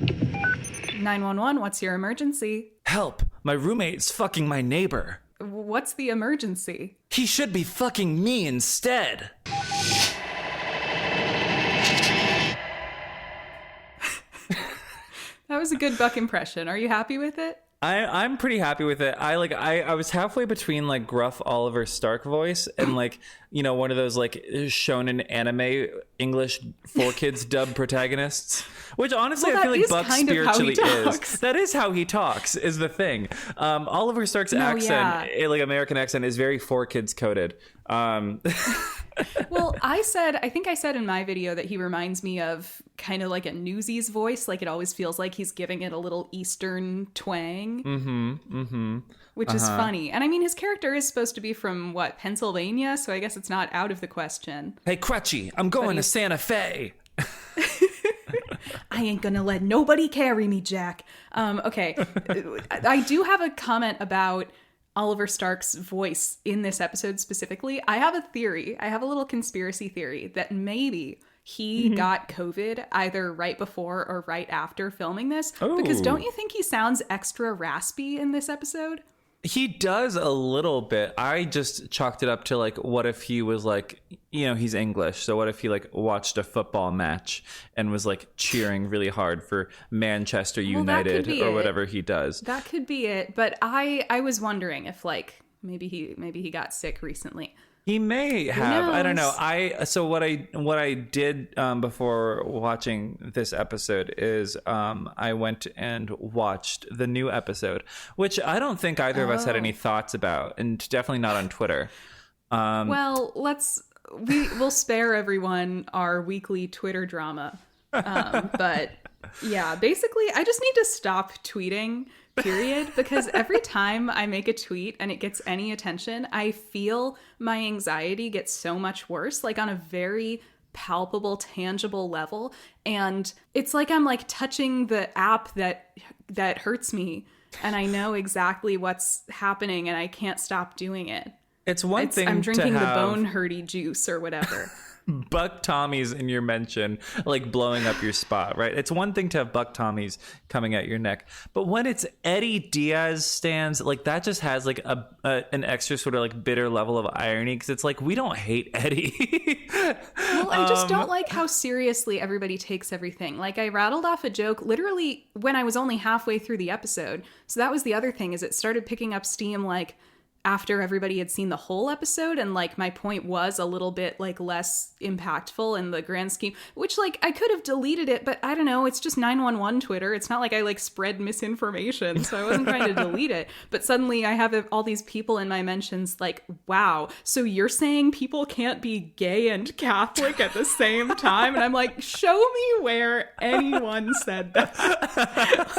911, what's your emergency? Help! My roommate's fucking my neighbor. What's the emergency? He should be fucking me instead. That was a good Buck impression. Are you happy with it? I'm pretty happy with it. I was halfway between like gruff Oliver Stark voice and like, you know, one of those like shonen anime English for kids dub protagonists, which honestly I feel like Buck spiritually is. That is how he talks, is the thing. Oliver Stark's accent, like American accent, is very for kids coded. Well, I think I said in my video that he reminds me of kind of like a Newsies voice. Like it always feels like he's giving it a little Eastern twang. Which is funny. And I mean, his character is supposed to be from Pennsylvania. So I guess it's not out of the question. Hey, Crutchy, I'm going to Santa Fe. I ain't gonna let nobody carry me, Jack. Okay. I do have a comment about Oliver Stark's voice in this episode specifically. I have a theory. I have a little conspiracy theory that maybe he got COVID either right before or right after filming this. Oh. Because don't you think he sounds extra raspy in this episode? He does a little bit. I just chalked it up to like, what if he was like, you know, he's English. So what if he like watched a football match and was like cheering really hard for Manchester United or whatever he does. That could be it. But I was wondering if like maybe he got sick recently. He may have. I don't know. So what I did before watching this episode is I went and watched the new episode, which I don't think either of us had any thoughts about, and definitely not on Twitter. Well, we'll spare everyone our weekly Twitter drama. But yeah, basically, I just need to stop tweeting. Period. Because every time I make a tweet and it gets any attention, I feel my anxiety get so much worse, like on a very palpable, tangible level. And it's like I'm like touching the app that hurts me, and I know exactly what's happening and I can't stop doing it. It's one thing I'm drinking to have the bone hurty juice or whatever. Buck Tommies in your mention, like blowing up your spot, right? It's one thing to have Buck Tommies coming at your neck, but when it's Eddie Diaz stands, like that just has like an extra sort of like bitter level of irony, because it's like, we don't hate Eddie. Well, I just don't like how seriously everybody takes everything. Like I rattled off a joke literally when I was only halfway through the episode. So that was the other thing, is it started picking up steam like after everybody had seen the whole episode, and like my point was a little bit like less impactful in the grand scheme, which like I could have deleted it, but I don't know, it's just 911 Twitter. It's not like I like spread misinformation, so I wasn't trying to delete it. But suddenly I have all these people in my mentions like, wow, so you're saying people can't be gay and Catholic at the same time? And I'm like, show me where anyone said that.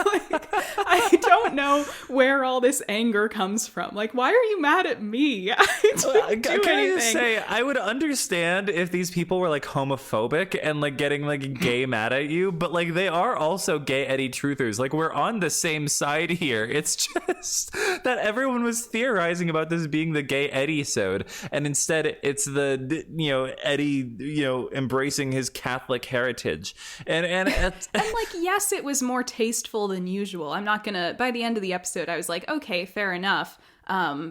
Like, I don't know where all this anger comes from. Like, why are you mad at me? I didn't do anything. I just say, I would understand if these people were like homophobic and like getting like gay mad at you, but like they are also gay Eddie truthers. Like we're on the same side here. It's just that everyone was theorizing about this being the gay Eddie-sode, and instead it's the, you know, Eddie, you know, embracing his Catholic heritage. And like, yes, it was more tasteful than usual. I'm not gonna, by the end of the episode, I was like, okay, fair enough.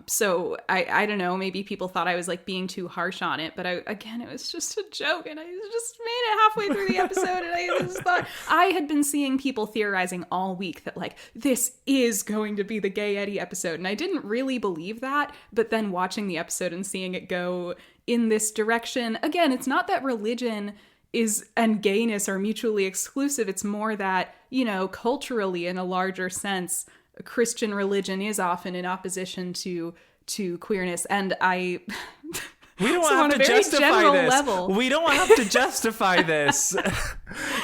So I don't know, maybe people thought I was like being too harsh on it, but it was just a joke, and I just made it halfway through the episode, and I just thought, I had been seeing people theorizing all week that like, this is going to be the gay Eddie episode, and I didn't really believe that, but then watching the episode and seeing it go in this direction, again, it's not that religion and gayness are mutually exclusive, it's more that, you know, culturally in a larger sense, Christian religion is often in opposition to queerness, and we don't have to justify this. Level. We don't have to justify this.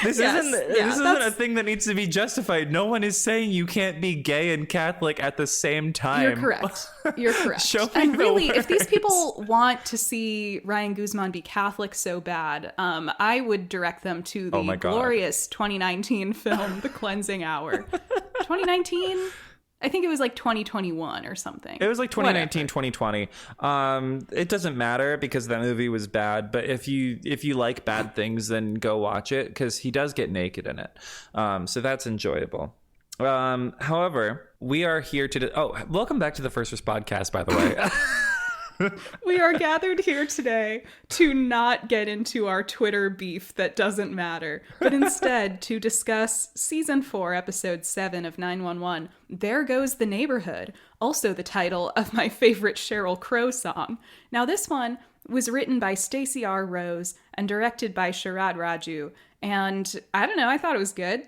This isn't a thing that needs to be justified. No one is saying you can't be gay and Catholic at the same time. You're correct. You're correct. Show me and really, words. If these people want to see Ryan Guzman be Catholic so bad, I would direct them to the glorious 2019 film, The Cleansing Hour. 2019? I think it was like 2021 or something. It was like 2019, Whatever. 2020. It doesn't matter because that movie was bad. But if you like bad things, then go watch it because he does get naked in it. So that's enjoyable. However, we are here to... welcome back to the First Risk Podcast, by the way. We are gathered here today to not get into our Twitter beef that doesn't matter, but instead to discuss Season 4, Episode 7 of 911, There Goes the Neighborhood, also the title of my favorite Sheryl Crow song. Now, this one was written by Stacey R. Rose and directed by Sharad Raju, and I don't know, I thought it was good.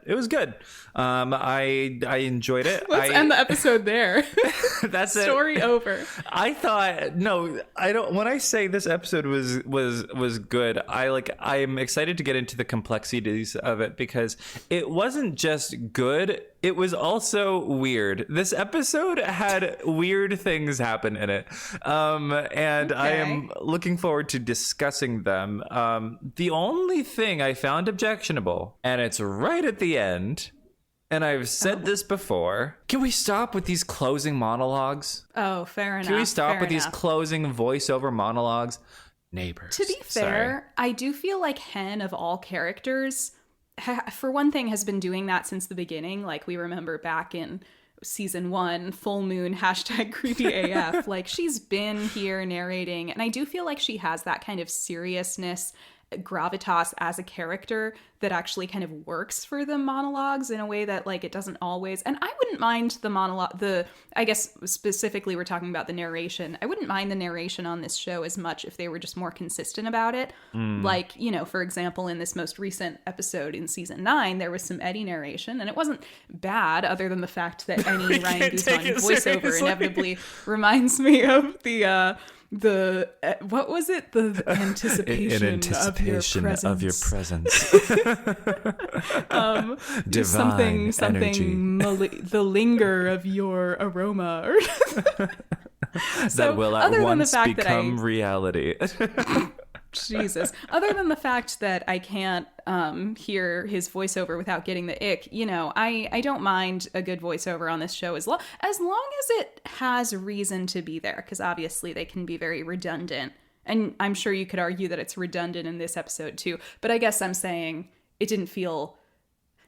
It was good. I enjoyed it. Let's end the episode there. That's Story over. I thought I don't. When I say this episode was good, I'm excited to get into the complexities of it because it wasn't just good. It was also weird. This episode had weird things happen in it, and I am looking forward to discussing them. The only thing I found objectionable, and it's right at the end, and I've said this before, can we stop with these closing monologues? Oh, fair enough. Can we stop with these closing voiceover monologues? Neighbors. To be fair, I do feel like Hen, of all characters, for one thing, has been doing that since the beginning. Like, we remember back in season 1, full moon, hashtag creepy AF. Like, she's been here narrating, and I do feel like she has that kind of seriousness, gravitas as a character that actually kind of works for the monologues in a way that, like, it doesn't always. And I wouldn't mind the monologue, I guess specifically we're talking about the narration. I wouldn't mind the narration on this show as much if they were just more consistent about it. Like, for example, in this most recent episode in season 9, there was some Eddie narration, and it wasn't bad, other than the fact that any Ryan Guzman voiceover seriously inevitably reminds me of what was it? The anticipation, of your presence. Divine something energy. The linger of your aroma, or that will at once become reality. Jesus. Other than the fact that I can't hear his voiceover without getting the ick, I don't mind a good voiceover on this show as long as it has reason to be there, because obviously they can be very redundant. And I'm sure you could argue that it's redundant in this episode too. But I guess I'm saying it didn't feel...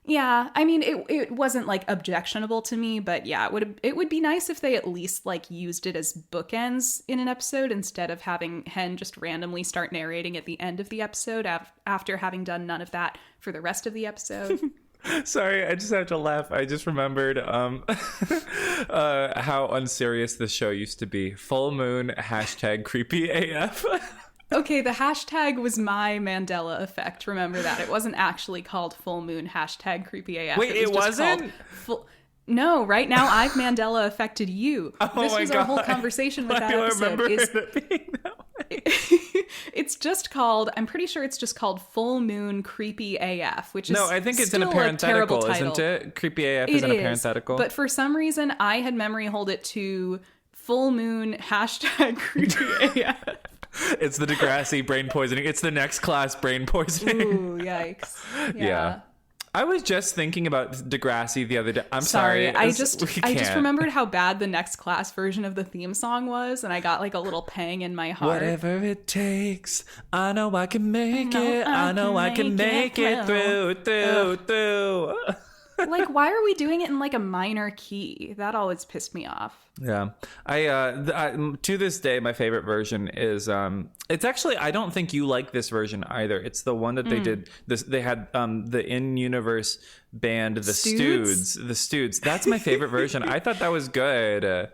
Yeah, I mean, it wasn't, like, objectionable to me, but yeah, it would be nice if they at least, like, used it as bookends in an episode instead of having Hen just randomly start narrating at the end of the episode after having done none of that for the rest of the episode. Sorry, I just have to laugh. I just remembered how unserious this show used to be. Full moon, hashtag creepy AF. Okay, the hashtag was my Mandela effect. Remember that. It wasn't actually called full moon, hashtag creepy AF. Wait, it wasn't? No, right now I've Mandela affected you. Oh this my was God. our whole conversation with that I episode. remember it being that way. It's just called, I'm pretty sure it's just called Full Moon Creepy AF, which is No, I think it's in a still parenthetical, terrible title. isn't it? Creepy AF is in a parenthetical. But for some reason, I had memory hold it to Full Moon, hashtag creepy AF. It's the Degrassi brain poisoning. It's the next class brain poisoning. Ooh, yikes. Yeah. I was just thinking about Degrassi the other day. I'm sorry. I just remembered how bad the next class version of the theme song was, and I got like a little pang in my heart. Whatever it takes, I know I can make it. I know I can make it through. Like, why are we doing it in like a minor key? That always pissed me off. Yeah. I to this day, my favorite version is it's actually, I don't think you like this version either. It's the one that they did this. They had the in-universe band, the Stoods. That's my favorite version. I thought that was good.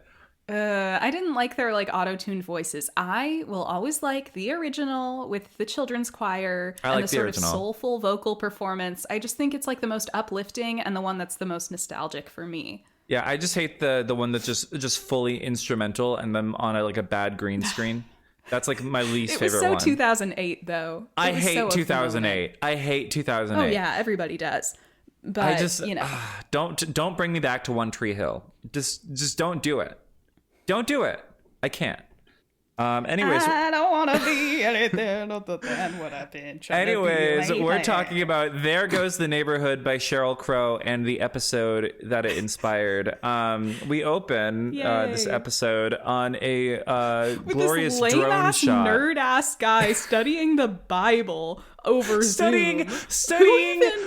I didn't like their like auto-tuned voices. I will always like the original with the children's choir and the sort of soulful vocal performance. I just think it's like the most uplifting and the one that's the most nostalgic for me. Yeah, I just hate the one that's just fully instrumental and then on a bad green screen. That's like my least favorite one. It was so 2008 though. I hate 2008. I hate 2008. Oh yeah, everybody does. But I just don't bring me back to One Tree Hill. Just don't do it. Don't do it. I can't. Anyways, I don't want to be anything other than what I've been trying to be we're lately. talking about There Goes the Neighborhood by Sheryl Crow and the episode that it inspired. We open this Yay. episode on a With glorious this drone lame-ass, shot. nerd-ass guy studying the Bible over Studying Zoom.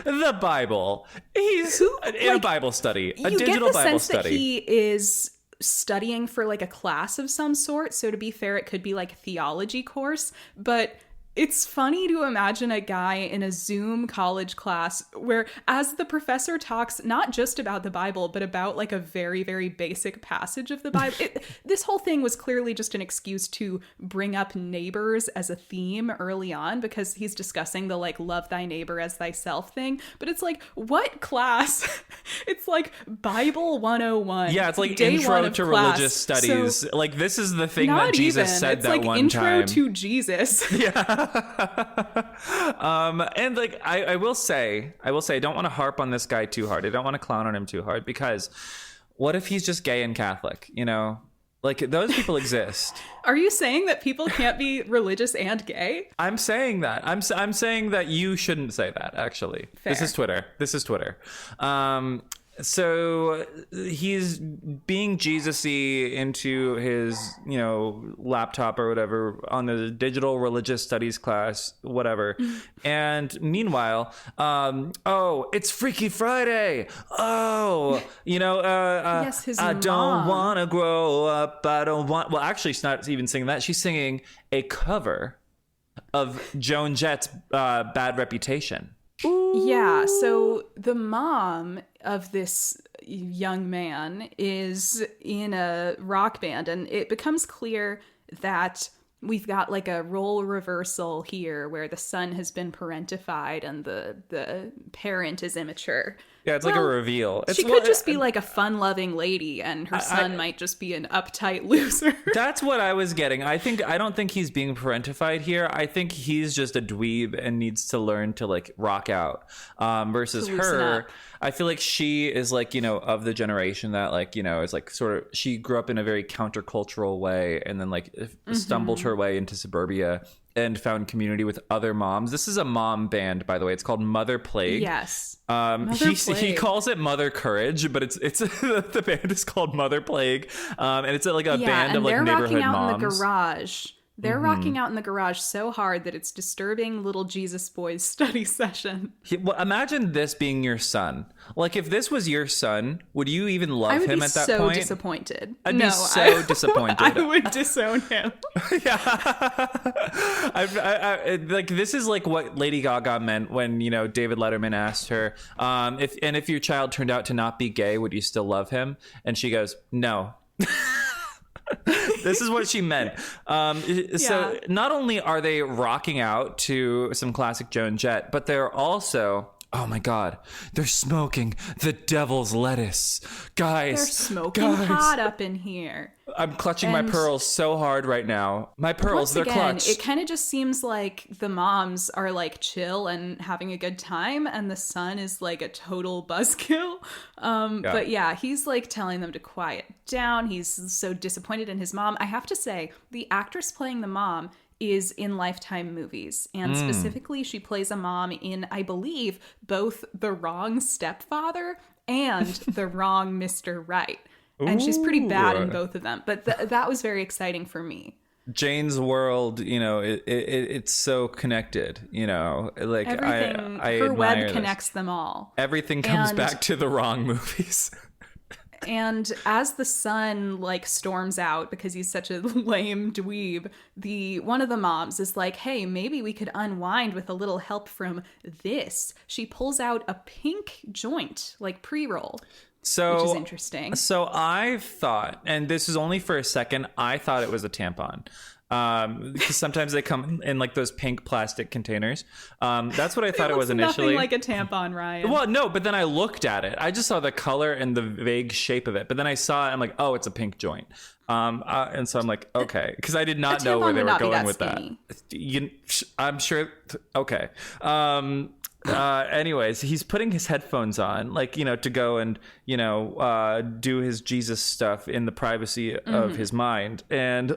the Bible. He's in a Bible study, a You digital get the Bible sense study. that he is studying for like a class of some sort. So to be fair, it could be like a theology course, but it's funny to imagine a guy in a Zoom college class where, as the professor talks not just about the Bible, but about like a very, very basic passage of the Bible. This whole thing was clearly just an excuse to bring up neighbors as a theme early on, because he's discussing the like love thy neighbor as thyself thing. But it's like, what class? It's like Bible 101. Yeah, it's like day intro one of to class. religious studies. So, like, this is the thing not that Jesus even. said It's that like one intro time. to Jesus. And like I will say I don't want to harp on this guy too hard. I don't want to clown on him too hard, because what if he's just gay and Catholic? You know, like, those people exist. Are you saying that people can't be religious and gay? I'm saying that. I'm saying that you shouldn't say that. Actually, Fair. This is Twitter. So he's being Jesus-y into his, laptop or whatever on the digital religious studies class, whatever. And meanwhile, oh, it's Freaky Friday. Oh, Yes, his I don't mom. want to grow up. I don't want. Well, actually, she's not even singing that. She's singing a cover of Joan Jett's Bad Reputation. Yeah, so the mom of this young man is in a rock band, and it becomes clear that we've got like a role reversal here where the son has been parentified and the parent is immature. Yeah, it's like a reveal. She could just be like a fun-loving lady, and her son might just be an uptight loser. That's what I was getting. I don't think he's being parentified here. I think he's just a dweeb and needs to learn to like rock out. Versus To loosen her, up. I feel like she is like, of the generation that like, is like sort of, she grew up in a very countercultural way and then like stumbled her way into suburbia and found community with other moms. This is a mom band, by the way. It's called Mother Plague. Yes. He calls it Mother Courage, but it's the band is called Mother Plague, and it's like a band of like neighborhood rocking out moms. in the garage. They're rocking out in the garage so hard that it's disturbing little Jesus boy's study session. Well, imagine this being your son. Like, if this was your son, would you even love I would him be at that so point? disappointed. I'd be so disappointed. I would disown him. Yeah. Like, this is like what Lady Gaga meant when, David Letterman asked her, if your child turned out to not be gay, would you still love him? And she goes, no. This is what she meant. So not only are they rocking out to some classic Joan Jett, but they're also, oh my God, they're smoking the devil's lettuce. Guys, They're smoking hot up in here. I'm clutching my pearls so hard right now. My pearls, they're clutched. It kind of just seems like the moms are like chill and having a good time, and the son is like a total buzzkill. But yeah, he's like telling them to quiet down. He's so disappointed in his mom. I have to say, the actress playing the mom is in Lifetime movies, and specifically she plays a mom in, I believe, both The Wrong Stepfather and The Wrong Mr. Right. And she's pretty bad in both of them. But that was very exciting for me. Jane's world, it's so connected, like Everything, I her web admire connects them all. Everything comes And- back to the wrong movies. And as the son like storms out because he's such a lame dweeb, one of the moms is like, hey, maybe we could unwind with a little help from this. She pulls out a pink joint, like pre-roll. So, which is interesting. So I thought, and this is only for a second, I thought it was a tampon. Because sometimes they come in like those pink plastic containers. That's what I thought it was initially. Nothing like a tampon, Ryan. Well, no, but then I looked at it. I just saw the color and the vague shape of it. But then I saw it, I'm like, oh, it's a pink joint. And so I'm like, okay, because I did not know where they were going with that. I'm sure. Okay. Anyways, he's putting his headphones on, like, to go and, do his Jesus stuff in the privacy of his mind. And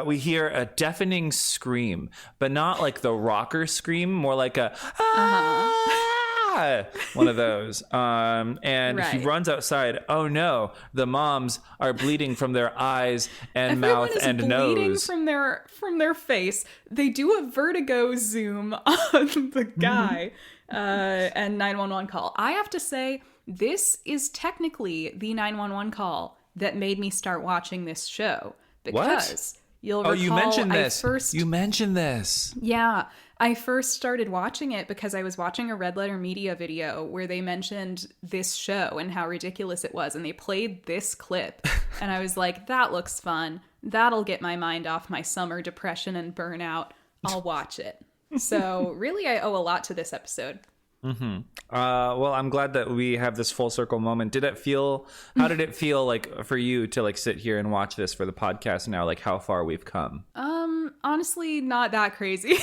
we hear a deafening scream, but not like the rocker scream, more like a ah, one of those. And he runs outside. Oh no, the moms are bleeding from their eyes and mouth and nose. From their face. They do a vertigo zoom on the guy and 911 call. I have to say, this is technically the 911 call that made me start watching this show. Because you'll recall, you mentioned this. You mentioned this. Yeah. I first started watching it because I was watching a Red Letter Media video where they mentioned this show and how ridiculous it was. And they played this clip. And I was like, that looks fun. That'll get my mind off my summer depression and burnout. I'll watch it. So really, I owe a lot to this episode. Mm-hmm. Well, I'm glad that we have this full circle moment. How did it feel like for you to like sit here and watch this for the podcast now, like how far we've come? Honestly, not that crazy.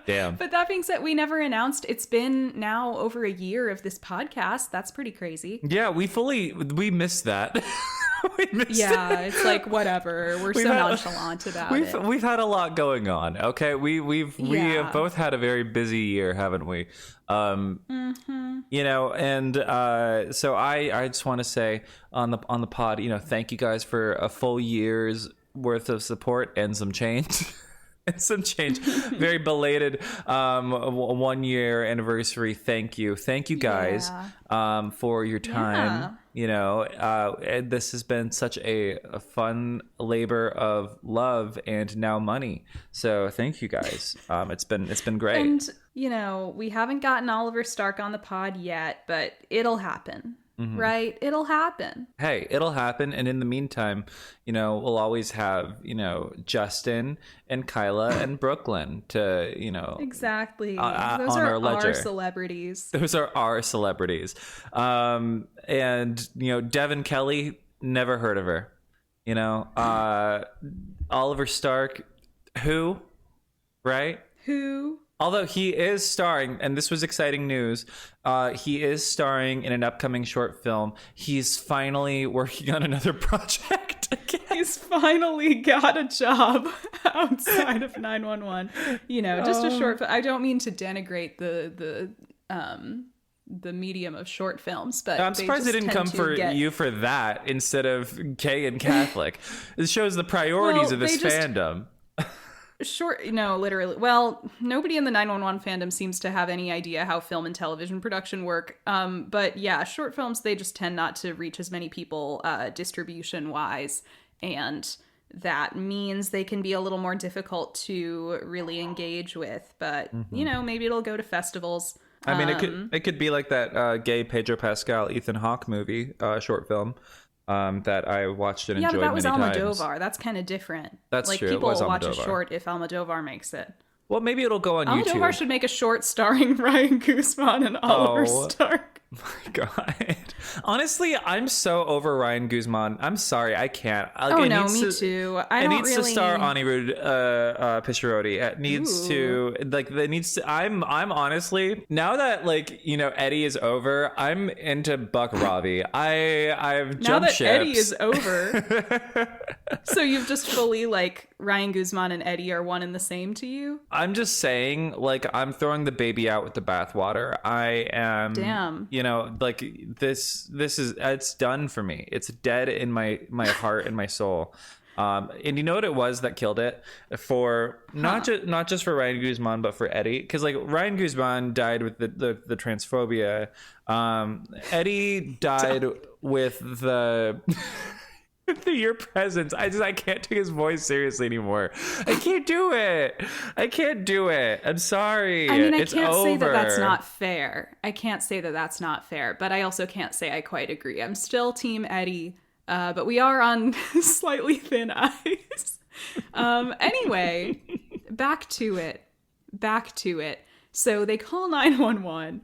Damn. But that being said, we never announced. It's been now over a year of this podcast. That's pretty crazy. Yeah, we missed that. It's like whatever. We're so nonchalant about it. We've had a lot going on. Okay, we have both had a very busy year, haven't we? You know, and so I just want to say on the pod, you know, thank you guys for a full year's worth of support and some change. And some change. Very belated 1 year anniversary. Thank you guys for your time. Yeah. You know, this has been such a fun labor of love and now money. So thank you guys. It's been great. And you know, we haven't gotten Oliver Stark on the pod yet, but it'll happen. Mm-hmm. Right? It'll happen. Hey, it'll happen. And in the meantime, you know, we'll always have, you know, Justin and Kyla and Brooklyn to, you know. Exactly. Those are our celebrities. Those are our celebrities. And, you know, Devin Kelly, never heard of her. You know, Oliver Stark, who? Right? Who? Although he is starring, and this was exciting news, he is starring in an upcoming short film. He's finally working on another project again. He's finally got a job outside of 911. You know, just a short film. I don't mean to denigrate the medium of short films, but I'm surprised they didn't come for you for that instead of gay and Catholic. It shows the priorities of this fandom. Literally. Well, nobody in the 911 fandom seems to have any idea how film and television production work. But yeah, short films, they just tend not to reach as many people distribution wise. And that means they can be a little more difficult to really engage with. But, you know, maybe it'll go to festivals. I mean, it could be like that gay Pedro Pascal, Ethan Hawke movie, short film. That I watched and enjoyed many times. Yeah, but that was Almodovar. That's kind of different. That's like, true. People will watch a short if Almodovar makes it. Well, maybe it'll go on YouTube. Almodovar should make a short starring Ryan Guzman and Oliver Stark. My God. Honestly, I'm so over Ryan Guzman. I'm sorry, I can't. Me too. It needs to star Anirudh Piscirotti. It needs to I'm honestly, now that like, you know, Eddie is over, I'm into Buck Ravi. I've jumped ships. Now that Eddie is over. So you've just fully like Ryan Guzman and Eddie are one and the same to you? I'm just saying, like, I'm throwing the baby out with the bathwater. I am. Damn. You know, like this is, it's done for me. It's dead in my heart and my soul. And you know what it was that killed it for not just for Ryan Guzman, but for Eddie, because like Ryan Guzman died with the transphobia. Eddie died with the. Your presence. I can't take his voice seriously anymore. I can't do it. I'm sorry. I mean, I can't say that that's not fair. But I also can't say I quite agree. I'm still Team Eddie, but we are on slightly thin ice. Anyway, back to it. So they call 911.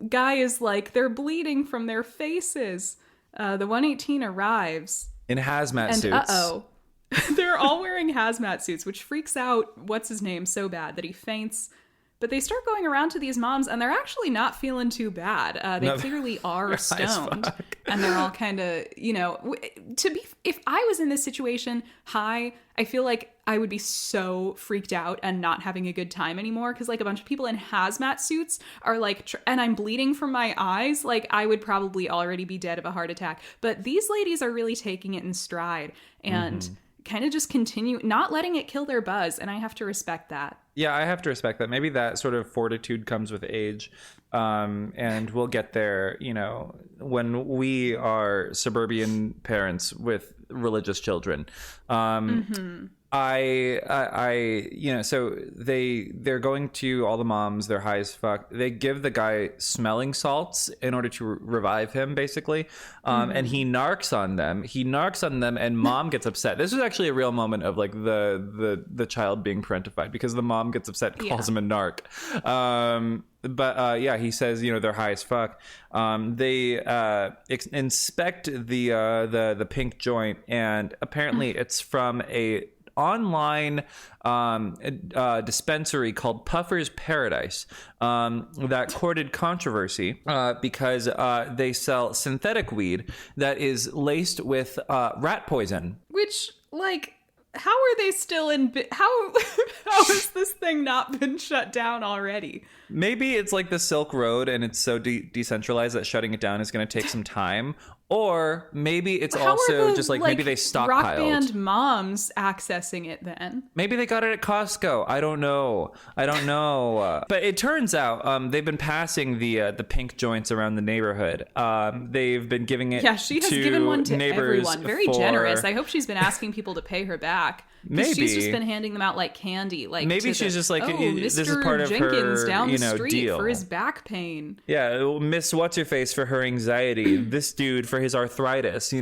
Guy is like, they're bleeding from their faces. The 118 arrives. In hazmat suits. Uh-oh. They're all wearing hazmat suits, which freaks out what's-his-name so bad that he faints But they start going around to these moms, and they're actually not feeling too bad. They clearly are stoned, and they're all kind of, if I was in this situation, I feel like I would be so freaked out and not having a good time anymore, because like a bunch of people in hazmat suits are like, and I'm bleeding from my eyes, like I would probably already be dead of a heart attack. But these ladies are really taking it in stride and kind of just continue not letting it kill their buzz, and I have to respect that. Yeah, I have to respect that. Maybe that sort of fortitude comes with age, and we'll get there, when we are suburban parents with religious children. So they're going to all the moms, they're high as fuck. They give the guy smelling salts in order to revive him, basically. And he narcs on them, and mom gets upset. This is actually a real moment of like the child being parentified, because the mom gets upset, calls him a narc. But he says, they're high as fuck. They inspect the pink joint, and apparently it's from a online dispensary called Puffer's Paradise that courted controversy because they sell synthetic weed that is laced with rat poison. Which, like, how are they still in? How has this thing not been shut down already? Maybe it's like the Silk Road, and it's so decentralized that shutting it down is going to take some time. Or maybe it's also just like maybe they stockpiled. Rock band moms accessing it then. Maybe they got it at Costco. I don't know. But it turns out they've been passing the pink joints around the neighborhood. They've been giving it. Yeah, she has given one to everyone. Very generous. I hope she's been asking people to pay her back. Maybe she's just been handing them out like candy. Like maybe she's just like, this is Mr. part of Jenkins her, down the street deal for his back pain. Yeah, Miss What's Her Face for her anxiety. This dude for his arthritis.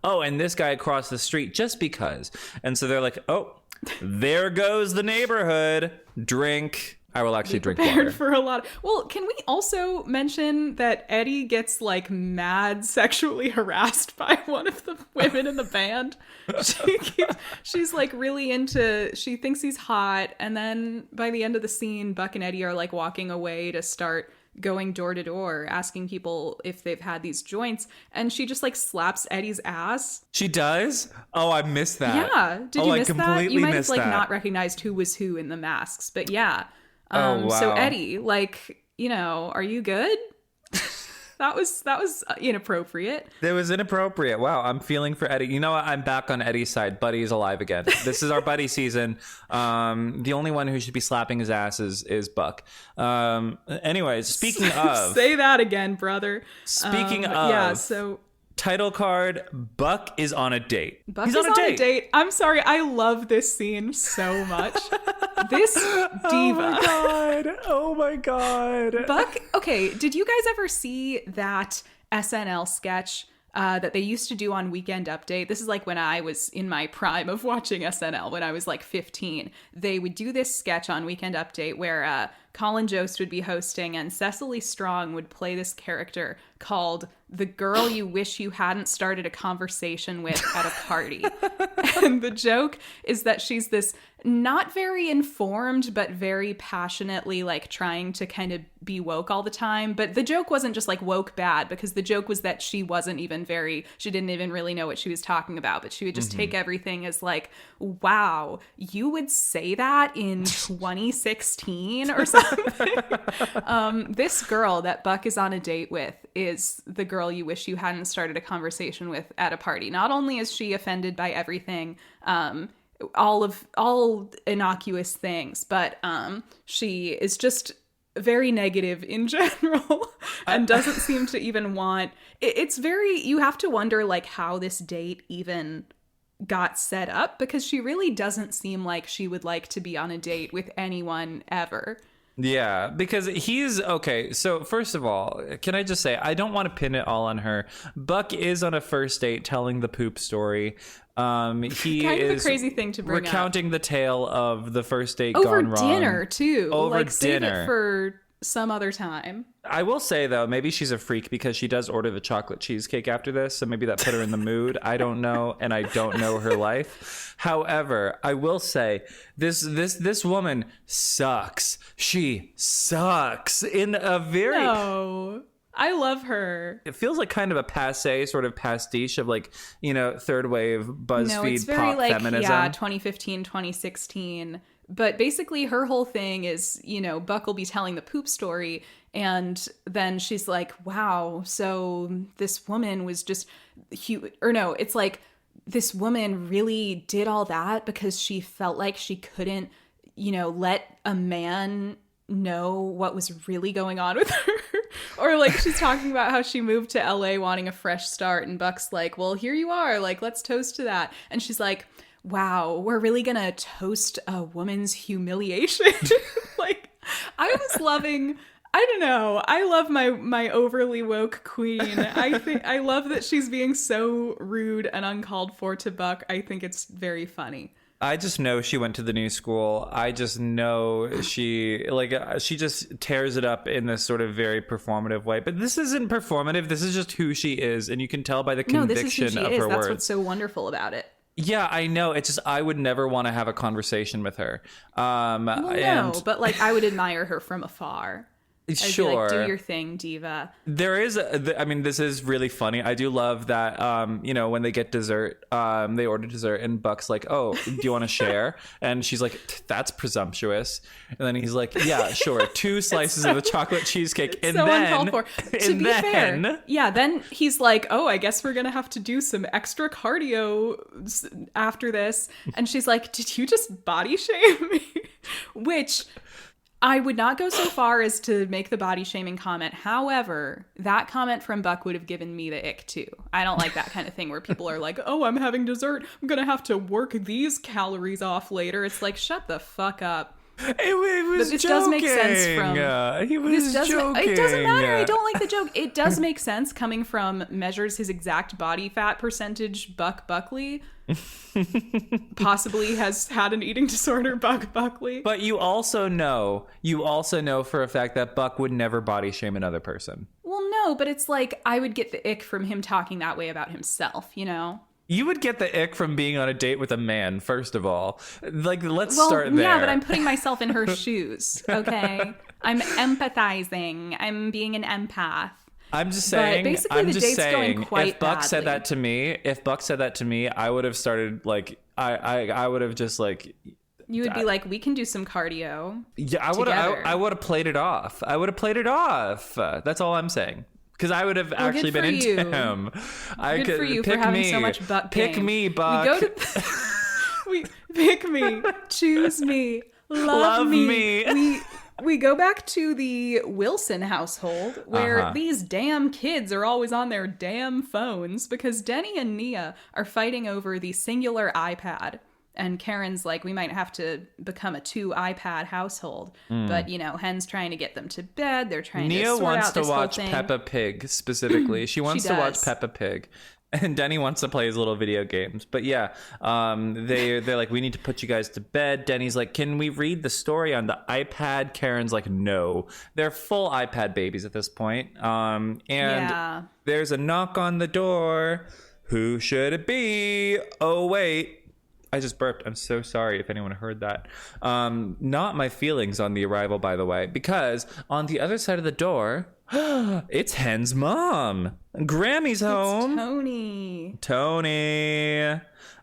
Oh, and this guy across the street just because. And so they're like, oh, there goes the neighborhood. Drink. I will actually drink water. For a lot. Well, can we also mention that Eddie gets like mad sexually harassed by one of the women in the band? She's like really she thinks he's hot, and then by the end of the scene, Buck and Eddie are like walking away to start going door to door asking people if they've had these joints, and she just like slaps Eddie's ass. She does? Oh, I missed that. Yeah. Did you miss that? You might have like that. Not recognized who was who in the masks, but yeah. Oh, wow. So Eddie, like, are you good? That was inappropriate. It was inappropriate. Wow, I'm feeling for Eddie. You know what? I'm back on Eddie's side. Buddy's alive again. This is our buddy season. The only one who should be slapping his ass is Buck. Anyways, speaking of... Say that again, brother. Speaking of... Yeah, so... Title card, Buck is on a date. He's on a date. I'm sorry, I love this scene so much. This diva. Oh my god. Buck, okay, did you guys ever see that SNL sketch that they used to do on Weekend Update? This is like when I was in my prime of watching SNL, when I was like 15. They would do this sketch on Weekend Update where Colin Jost would be hosting, and Cecily Strong would play this character called the girl you wish you hadn't started a conversation with at a party. And the joke is that she's this not very informed, but very passionately like trying to kind of be woke all the time. But the joke wasn't just like woke bad, because the joke was that she didn't even really know what she was talking about. But she would just take everything as like, wow, you would say that in 2016 or something. This girl that Buck is on a date with is the girl you wish you hadn't started a conversation with at a party. Not only is she offended by everything, all innocuous things, but she is just very negative in general and doesn't seem to even want it's very, you have to wonder like how this date even got set up, because she really doesn't seem like she would like to be on a date with anyone ever. Yeah, because he's okay. So first of all, can I just say, I don't want to pin it all on her. Buck is on a first date telling the poop story. He kind of a crazy thing to bring recounting up. The tale of the first date over gone wrong. Dinner too. Over like, dinner. Save it for some other time. I will say, though, maybe she's a freak because she does order the chocolate cheesecake after this. So maybe that put her in the mood. I don't know. And I don't know her life. However, I will say this woman sucks. She sucks in a very... No. I love her. It feels like kind of a passe sort of pastiche of like, you know, third wave BuzzFeed No, it's very pop like, feminism. yeah, 2015, 2016. But basically her whole thing is, you know, Buck will be telling the poop story and then she's like, wow, so this woman was just, or no, it's like this woman really did all that because she felt like she couldn't, you know, let a man know what was really going on with her. Or like she's talking about how she moved to LA wanting a fresh start and Buck's like, well, here you are, like, let's toast to that. And she's like, wow, we're really gonna toast a woman's humiliation. Like, I was loving, I don't know, I love my overly woke queen. I love that she's being so rude and uncalled for to Buck. I think it's very funny. I just know she went to the new school. I just know she just tears it up in this sort of very performative way. But this isn't performative. This is just who she is. And you can tell by the conviction of her words. That's what's so wonderful about it. Yeah, I know. It's just I would never want to have a conversation with her. No, but like I would admire her from afar. Sure. I'd be like, do your thing, diva. There is, I mean, this is really funny. I do love that, you know, when they get dessert, they order dessert and Buck's like, oh, do you want to share? And she's like, that's presumptuous. And then he's like, yeah, sure. 2 slices of the chocolate cheesecake. And so then, uncalled for. To be fair, yeah, then he's like, oh, I guess we're going to have to do some extra cardio after this. And she's like, did you just body shame me? Which... I would not go so far as to make the body shaming comment. However, that comment from Buck would have given me the ick too. I don't like that kind of thing where people are like, oh, I'm having dessert. I'm going to have to work these calories off later. It's like, shut the fuck up. It was this joking. Does make sense from he was joking. It doesn't matter. I don't like the joke. It does make sense coming from measures his exact body fat percentage. Buck Buckley possibly has had an eating disorder. Buck Buckley. But you also know for a fact that Buck would never body shame another person. Well, no, but it's like I would get the ick from him talking that way about himself. You know. You would get the ick from being on a date with a man, first of all. Like, let's start there. Yeah, but I'm putting myself in her shoes, okay? I'm empathizing. I'm being an empath. I'm just saying, but basically the date's going quite if Buck badly. said that to me, I would have started, like, I would have just, like... You would be like, we can do some cardio. Yeah, I would have played it off. That's all I'm saying. Because I would have actually been into him. Good for you for having so much Buck game. Pick me, Buck. Pick me. Choose me. Love me. We go back to the Wilson household where these damn kids are always on their damn phones because Denny and Nia are fighting over the singular iPad. And Karen's like, we might have to become a 2 iPad household. But, you know, Hen's trying to get them to bed. They're trying to sort wants out to this watch whole thing. Peppa Pig specifically. She wants to watch Peppa Pig. And Denny wants to play his little video games. But yeah, they're like, we need to put you guys to bed. Denny's like, can we read the story on the iPad? Karen's like, no. They're full iPad babies at this point. And there's a knock on the door. Who should it be? Oh, wait. I just burped. I'm so sorry if anyone heard that. Not my feelings on the arrival, by the way, because on the other side of the door, it's Hen's mom. Grammy's home. It's Tony.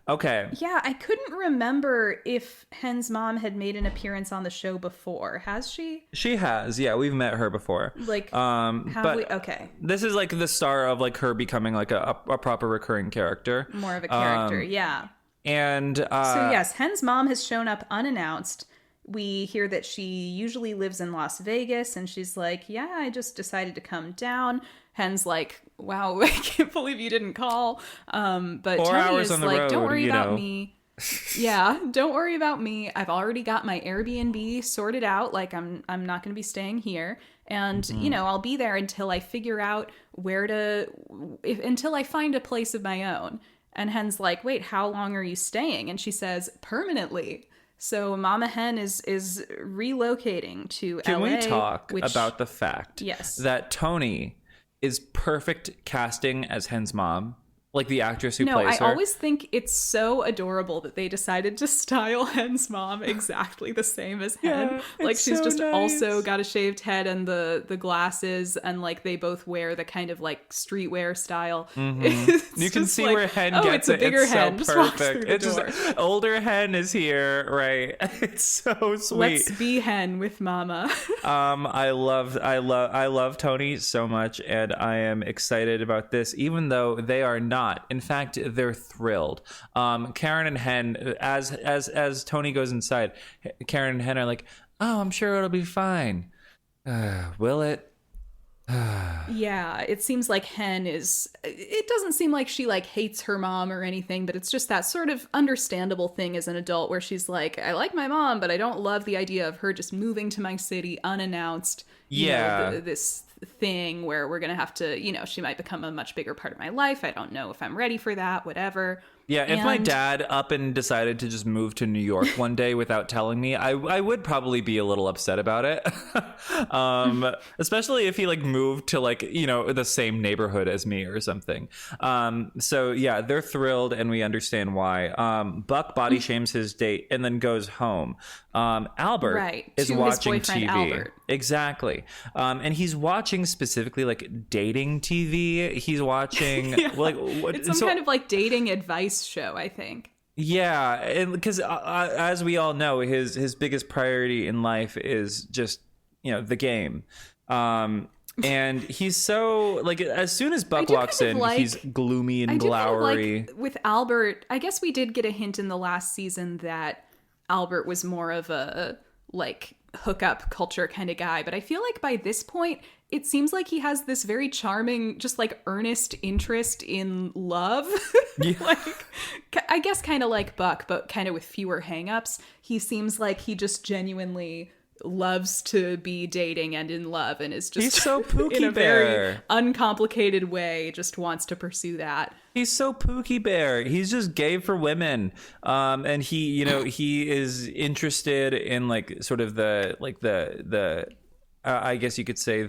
Okay. Yeah, I couldn't remember if Hen's mom had made an appearance on the show before. Has she? She has. Yeah, we've met her before. Like, okay. This is like the star of like her becoming like a proper recurring character. More of a character, yeah. And so yes, Hen's mom has shown up unannounced. We hear that she usually lives in Las Vegas, and she's like, yeah, I just decided to come down. Hen's like, wow, I can't believe you didn't call. But 4 Tony hours is on the like, road, don't worry about me. Yeah, don't worry about me. I've already got my Airbnb sorted out. Like, I'm not going to be staying here. And, you know, I'll be there until I figure out until I find a place of my own. And Hen's like, wait, how long are you staying? And she says, permanently. So Mama Hen is relocating to Can LA. we talk about the fact Yes. that Tony is perfect casting as Hen's mom? Like the actress who plays her. I always think it's so adorable that they decided to style Hen's mom exactly the same as Hen. Yeah, Like it's she's so just nice. also got a shaved head and the glasses, and like they both wear the kind of like streetwear style. Mm-hmm. You can see where Hen gets it's a it. bigger It's Hen. so Just walks perfect. through the It's door. just older Hen is here, right? It's so sweet. Let's be Hen with Mama. I love Tony so much, and I am excited about this, even though they are not. In fact, they're thrilled. Karen and Hen, as Tony goes inside, Karen and Hen are like, "Oh, I'm sure it'll be fine." Will it? Yeah, it seems like Hen is. It doesn't seem like she like hates her mom or anything, but it's just that sort of understandable thing as an adult where she's like, I like my mom, but I don't love the idea of her just moving to my city unannounced. This thing where we're gonna have to, she might become a much bigger part of my life. I don't know if I'm ready for that. Whatever. Yeah, if my dad up and decided to just move to New York one day without telling me, I would probably be a little upset about it. Especially if he like moved to like, the same neighborhood as me or something. So yeah, they're thrilled and we understand why. Buck body shames his date and then goes home. Albert is to watching his boyfriend, TV. Albert. Exactly. And he's watching specifically like dating TV. He's watching It's some kind of like dating advice show, I think. Yeah, and because as we all know, his biggest priority in life is just the game, and he's so like as soon as Buck walks in, he's gloomy and glowery. With Albert, I guess we did get a hint in the last season that Albert was more of a like hookup culture kind of guy, but I feel like by this point it seems like he has this very charming, just like earnest interest in love. Yeah. Like, I guess kind of like Buck, but kind of with fewer hangups. He seems like he just genuinely loves to be dating and in love, and is just he's so Pookie in a Bear. very uncomplicated way just wants to pursue that. He's so Pookie Bear. He's just gay for women. And he, he is interested in like sort of the I guess you could say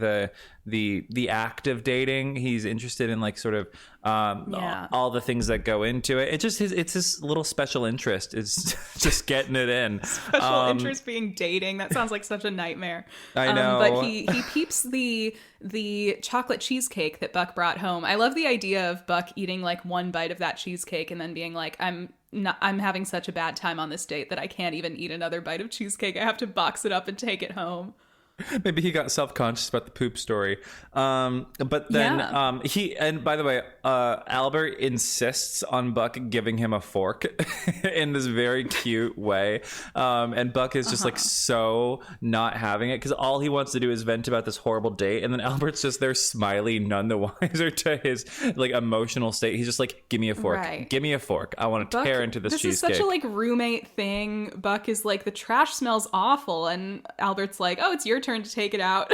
the act of dating. He's interested in like sort of all the things that go into it. It's his little special interest is just getting it in. Special interest being dating. That sounds like such a nightmare. I know. But he peeps the chocolate cheesecake that Buck brought home. I love the idea of Buck eating like one bite of that cheesecake and then being like, I'm having such a bad time on this date that I can't even eat another bite of cheesecake. I have to box it up and take it home. Maybe he got self-conscious about the poop story. But then he, and by the way, Albert insists on Buck giving him a fork in this very cute way. And Buck is just like so not having it because all he wants to do is vent about this horrible date. And then Albert's just there smiley, none the wiser to his like emotional state. He's just like, give me a fork. Right. Give me a fork. I want to tear into this cheesecake. This is such a like roommate thing. Buck is like, the trash smells awful. And Albert's like, oh, it's your turn to take it out.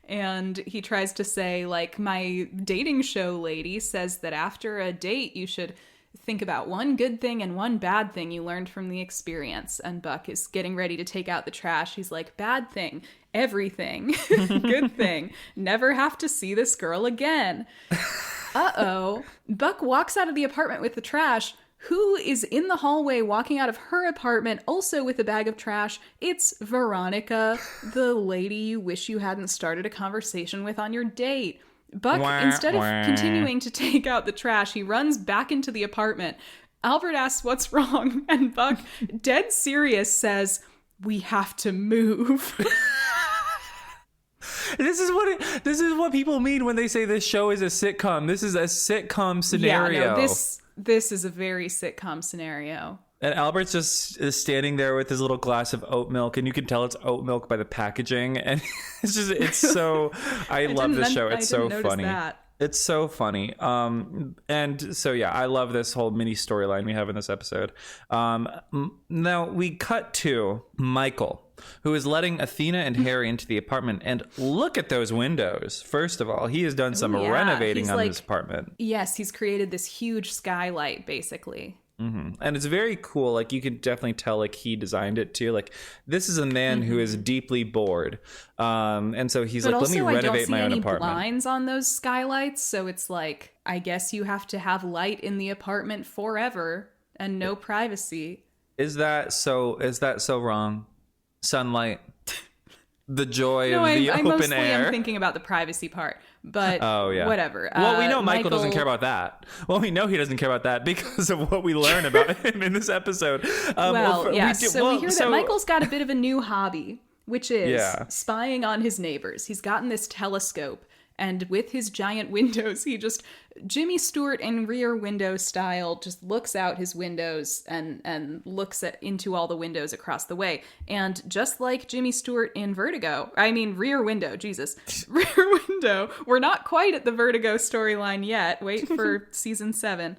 And he tries to say like, my dating show lady says that after a date you should think about one good thing and one bad thing you learned from the experience. And Buck is getting ready to take out the trash. He's like, bad thing, everything. Good thing, never have to see this girl again. Uh-oh. Buck walks out of the apartment with the trash. Who is in the hallway walking out of her apartment also with a bag of trash? It's Veronica, the lady you wish you hadn't started a conversation with on your date. Buck, instead of continuing to take out the trash, he runs back into the apartment. Albert asks what's wrong, and Buck, dead serious, says, we have to move. This is what people mean when they say this show is a sitcom. This is a sitcom scenario. Yeah, no, this is a very sitcom scenario. And Albert's just is standing there with his little glass of oat milk, and you can tell it's oat milk by the packaging. And it's so, I love this show. It's so funny. It's so funny. And so, yeah, I love this whole mini storyline we have in this episode. Now we cut to Michael, who is letting Athena and Harry into the apartment. And look at those windows. First of all, he has done some renovating on his apartment. Yes, he's created this huge skylight, basically. And it's very cool. Like, you can definitely tell, like, he designed it too. Like, this is a man who is deeply bored. And so he's but like, let me also, renovate my own I don't see any apartment. blinds on those skylights, so it's like, I guess you have to have light in the apartment forever and no privacy. Is that so wrong? Sunlight. The joy of the open air. I'm thinking about the privacy part, but whatever. Well, we know Michael doesn't care about that. Well, we know he doesn't care about that because of what we learn about him in this episode. We hear that Michael's got a bit of a new hobby, which is spying on his neighbors. He's gotten this telescope, and with his giant windows, he just, Jimmy Stewart in Rear Window style, just looks out his windows and looks into all the windows across the way. And just like Jimmy Stewart in Rear Window, Jesus. Rear Window. We're not quite at the Vertigo storyline yet. Wait for season 7.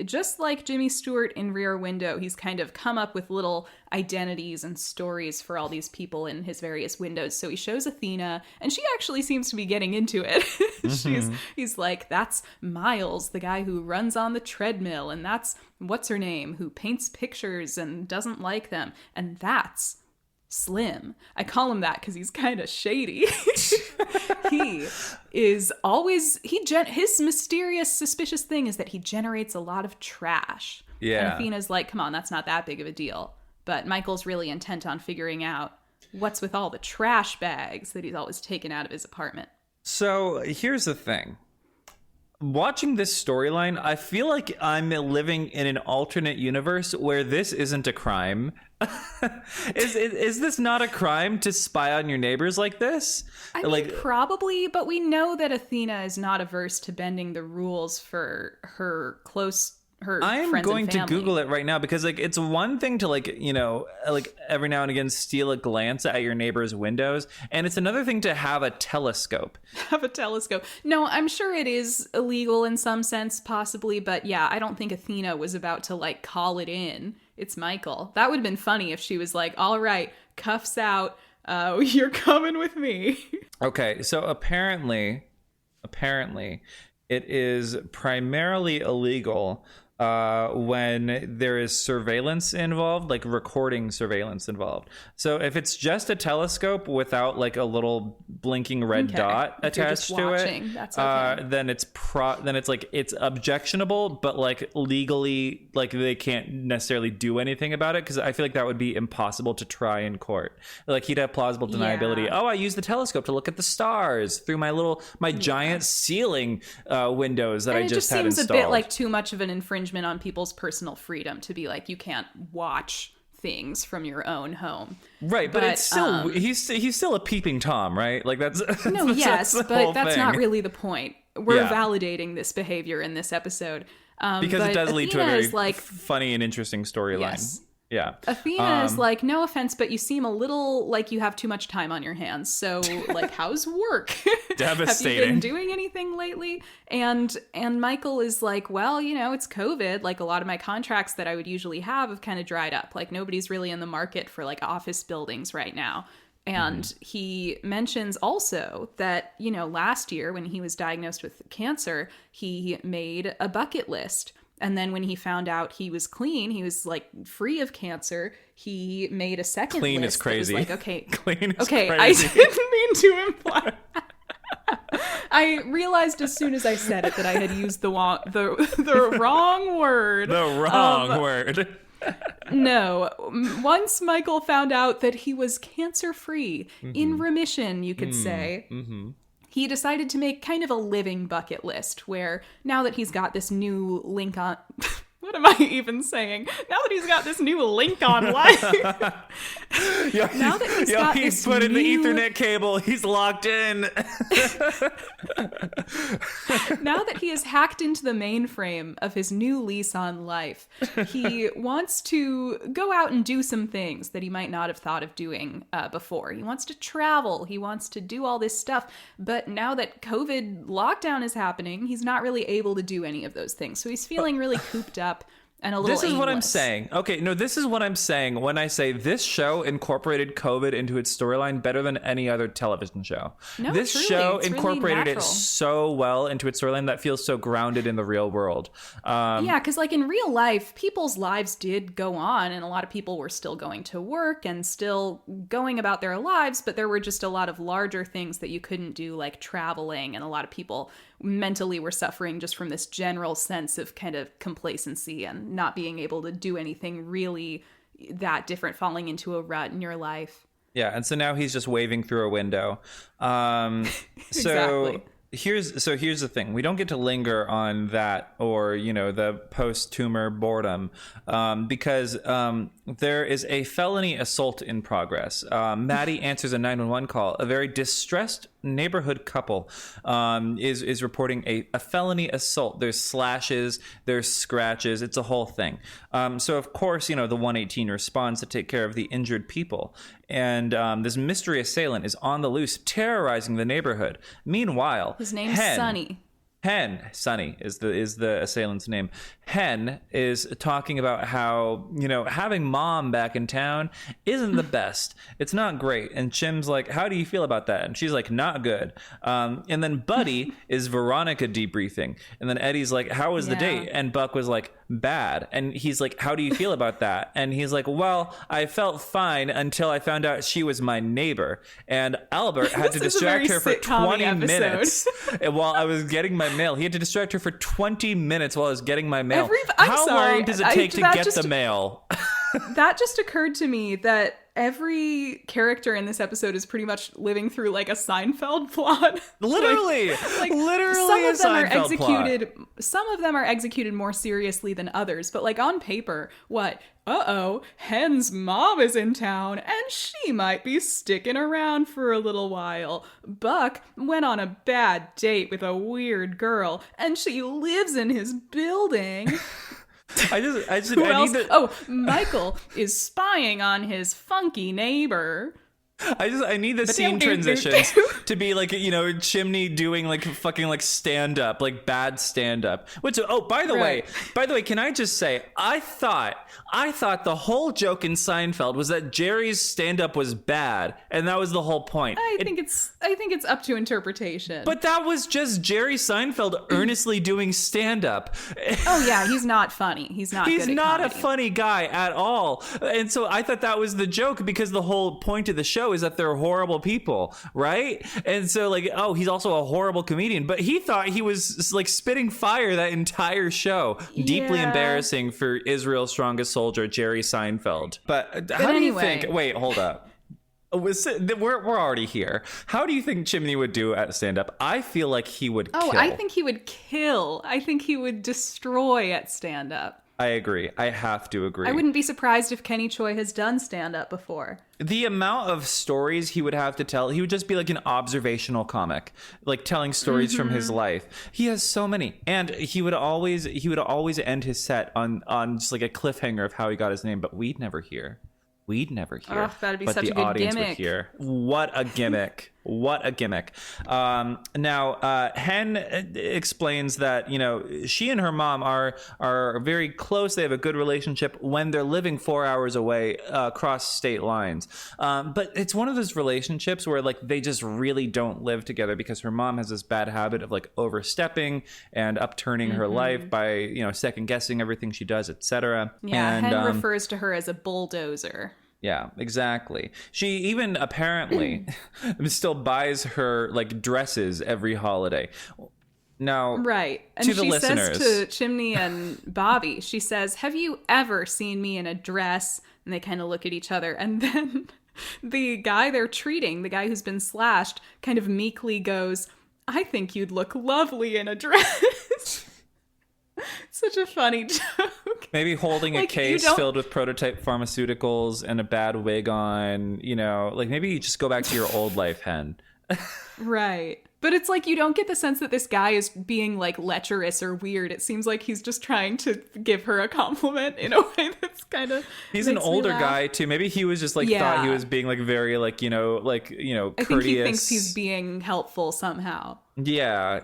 Just like Jimmy Stewart in Rear Window, he's kind of come up with little identities and stories for all these people in his various windows. So he shows Athena, and she actually seems to be getting into it. He's like, that's Miles, the guy who runs on the treadmill, and that's what's her name, who paints pictures and doesn't like them, and that's Slim. I call him that because he's kind of shady. He is always, his mysterious, suspicious thing is that he generates a lot of trash. Yeah. And Athena's like, come on, that's not that big of a deal. But Michael's really intent on figuring out what's with all the trash bags that he's always taken out of his apartment. So here's the thing. Watching this storyline, I feel like I'm living in an alternate universe where this isn't a crime. Is this not a crime to spy on your neighbors like this? I mean, probably, but we know that Athena is not averse to bending the rules for her I'm going to Google it right now because, like, it's one thing to, like, you know, like, every now and again steal a glance at your neighbor's windows, and it's another thing to have a telescope. No, I'm sure it is illegal in some sense, possibly, but yeah, I don't think Athena was about to, like, call it in. It's Michael. That would have been funny if she was like, all right, cuffs out, you're coming with me. Okay, so apparently, it is primarily illegal when there is surveillance involved, like recording surveillance involved. So if it's just a telescope without like a little blinking red dot attached to it, that's okay. Then it's like it's objectionable, but like legally, like they can't necessarily do anything about it because I feel like that would be impossible to try in court. Like he'd have plausible deniability. Oh, I use the telescope to look at the stars through my giant ceiling windows that I just had installed. It just seems a bit like too much of an infringement on people's personal freedom to be like, you can't watch things from your own home, right? But it's still he's still a peeping Tom, right? Like that's no, yes, but that's not really the point. We're validating this behavior in this episode because it does lead to a very funny and interesting storyline. Yes. Yeah. Athena is like, no offense, but you seem a little like you have too much time on your hands. So, like, how's work? Devastating. Have you been doing anything lately? And Michael is like, well, you know, it's COVID. Like, a lot of my contracts that I would usually have kind of dried up. Like, nobody's really in the market for, like, office buildings right now. And he mentions also that, you know, last year when he was diagnosed with cancer, he made a bucket list. And then when he found out he was clean, he was like free of cancer, he made a second clean list. Is crazy. That was like, okay, clean is okay, crazy. I didn't mean to imply. I realized as soon as I said it that I had used the wrong word. The wrong word. No. Once Michael found out that he was cancer-free, in remission, you could say. He decided to make kind of a living bucket list where now that he's got this new link on... What am I even saying? Now that he's got this new link on life. Now that he's put in the Ethernet cable, he's locked in. Now that he has hacked into the mainframe of his new lease on life, he wants to go out and do some things that he might not have thought of doing before. He wants to travel. He wants to do all this stuff. But now that COVID lockdown is happening, he's not really able to do any of those things. So he's feeling really cooped up. and a little This is what I'm aimless. saying. Okay, no, this is what I'm saying when I say this show incorporated COVID into its storyline better than any other television show. No, This truly, show it's really incorporated it natural. so well into its storyline that feels so grounded in the real world. Yeah, because like in real life, people's lives did go on, and a lot of people were still going to work and still going about their lives, but there were just a lot of larger things that you couldn't do, like traveling, and a lot of people mentally were suffering just from this general sense of kind of complacency and not being able to do anything really that different, falling into a rut in your life. Yeah, and so now he's just waving through a window. Exactly. Here's the thing. We don't get to linger on that or, the post-tumor boredom because there is a felony assault in progress. Maddie answers a 911 call. A very distressed neighborhood couple is reporting a felony assault. There's slashes, there's scratches. It's a whole thing. So, of course, the 118 responds to take care of the injured people. And this mystery assailant is on the loose, terrorizing the neighborhood. Meanwhile, His name's Sonny. Sonny is the assailant's name. Hen is talking about how, having mom back in town isn't the best. It's not great. And Chim's like, how do you feel about that? And she's like, not good. And then Buddy is Veronica debriefing. And then Eddie's like, how was the date? And Buck was like, bad. And he's like, how do you feel about that? And he's like, well, I felt fine until I found out she was my neighbor. And Albert had to distract her for 20 minutes while I was getting my mail. He had to distract her for 20 minutes while I was getting my mail. How long does it take to get the mail? That just occurred to me that every character in this episode is pretty much living through like a Seinfeld plot. Literally, literally some of them are executed more seriously than others, but like on paper, Hen's mom is in town and she might be sticking around for a little while. Buck went on a bad date with a weird girl and she lives in his building. Michael is spying on his funky neighbor. I need the scene transitions to be like, Chimney doing like fucking like stand up, like bad stand up. By the way, can I just say, I thought the whole joke in Seinfeld was that Jerry's stand up was bad, and that was the whole point. I think it's up to interpretation. But that was just Jerry Seinfeld earnestly doing stand up. Oh yeah, he's not funny. He's not a funny guy at all. And so I thought that was the joke because the whole point of the show is that they're horrible people, right? And so like, he's also a horrible comedian, but he thought he was like spitting fire that entire show. Yeah. Deeply embarrassing for Israel's strongest soldier, Jerry Seinfeld. But how do you think, wait, hold up. We're already here. How do you think Chimney would do at stand-up? I feel like he would kill. I think he would kill. I think he would destroy at stand-up. I agree. I have to agree. I wouldn't be surprised if Kenny Choi has done stand-up before. The amount of stories he would have to tell, he would just be like an observational comic, like telling stories from his life. He has so many. And he would always end his set on just like a cliffhanger of how he got his name, but we'd never hear. Oh, that'd be but such the a good audience gimmick. would hear. What a gimmick. What a gimmick. Now, Hen explains that, she and her mom are very close. They have a good relationship when they're living 4 hours away across state lines. But it's one of those relationships where like they just really don't live together because her mom has this bad habit of like overstepping and upturning her life by, second guessing everything she does, etc. Yeah, and Hen refers to her as a bulldozer. Yeah, exactly. She even apparently still buys her like dresses every holiday. Now, right. And she says to Chimney and Bobby, she says, "Have you ever seen me in a dress?" And they kind of look at each other. And then the guy they're treating, the guy who's been slashed, kind of meekly goes, "I think you'd look lovely in a dress." Such a funny joke. Maybe holding a case filled with prototype pharmaceuticals and a bad wig on, like maybe you just go back to your old life, Hen. Right. But it's like you don't get the sense that this guy is being like lecherous or weird. It seems like he's just trying to give her a compliment in a way that's kind of He's an older guy too. Maybe he was just like thought he was being like very like, courteous. I think he thinks he's being helpful somehow. Yeah,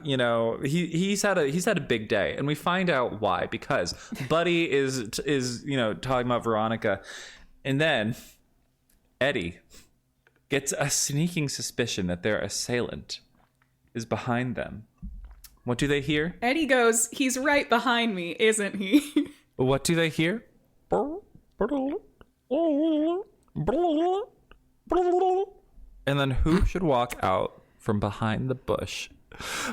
he's had a big day, and we find out why, because Buddy is talking about Veronica, and then Eddie gets a sneaking suspicion that their assailant is behind them. What do they hear? Eddie goes, "He's right behind me, isn't he?" What do they hear? And then who should walk out from behind the bush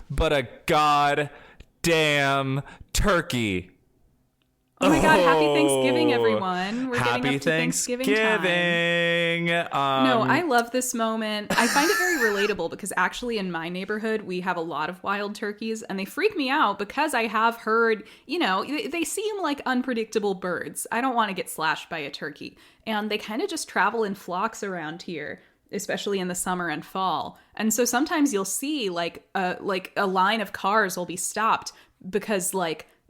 but a goddamn turkey? Oh my God, happy Thanksgiving, everyone. We're Happy getting up to Thanksgiving time. No, I love this moment. I find it very relatable because actually in my neighborhood, we have a lot of wild turkeys and they freak me out because I have heard, they seem like unpredictable birds. I don't want to get slashed by a turkey. And they kind of just travel in flocks around here, especially in the summer and fall. And so sometimes you'll see like a line of cars will be stopped because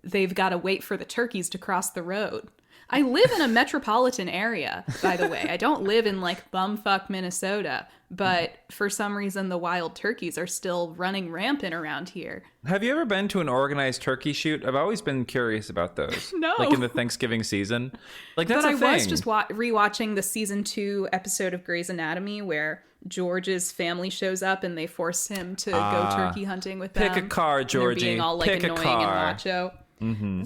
they've got to wait for the turkeys to cross the road. I live in a metropolitan area, by the way. I don't live in bumfuck Minnesota, but for some reason the wild turkeys are still running rampant around here. Have you ever been to an organized turkey shoot? I've always been curious about those. No. In the Thanksgiving season. That's but a I thing. was just rewatching the season 2 episode of Grey's Anatomy where George's family shows up and they force him to go turkey hunting with them. Pick a car, Georgie. Being all Pick annoying a car. and macho. Mm-hmm.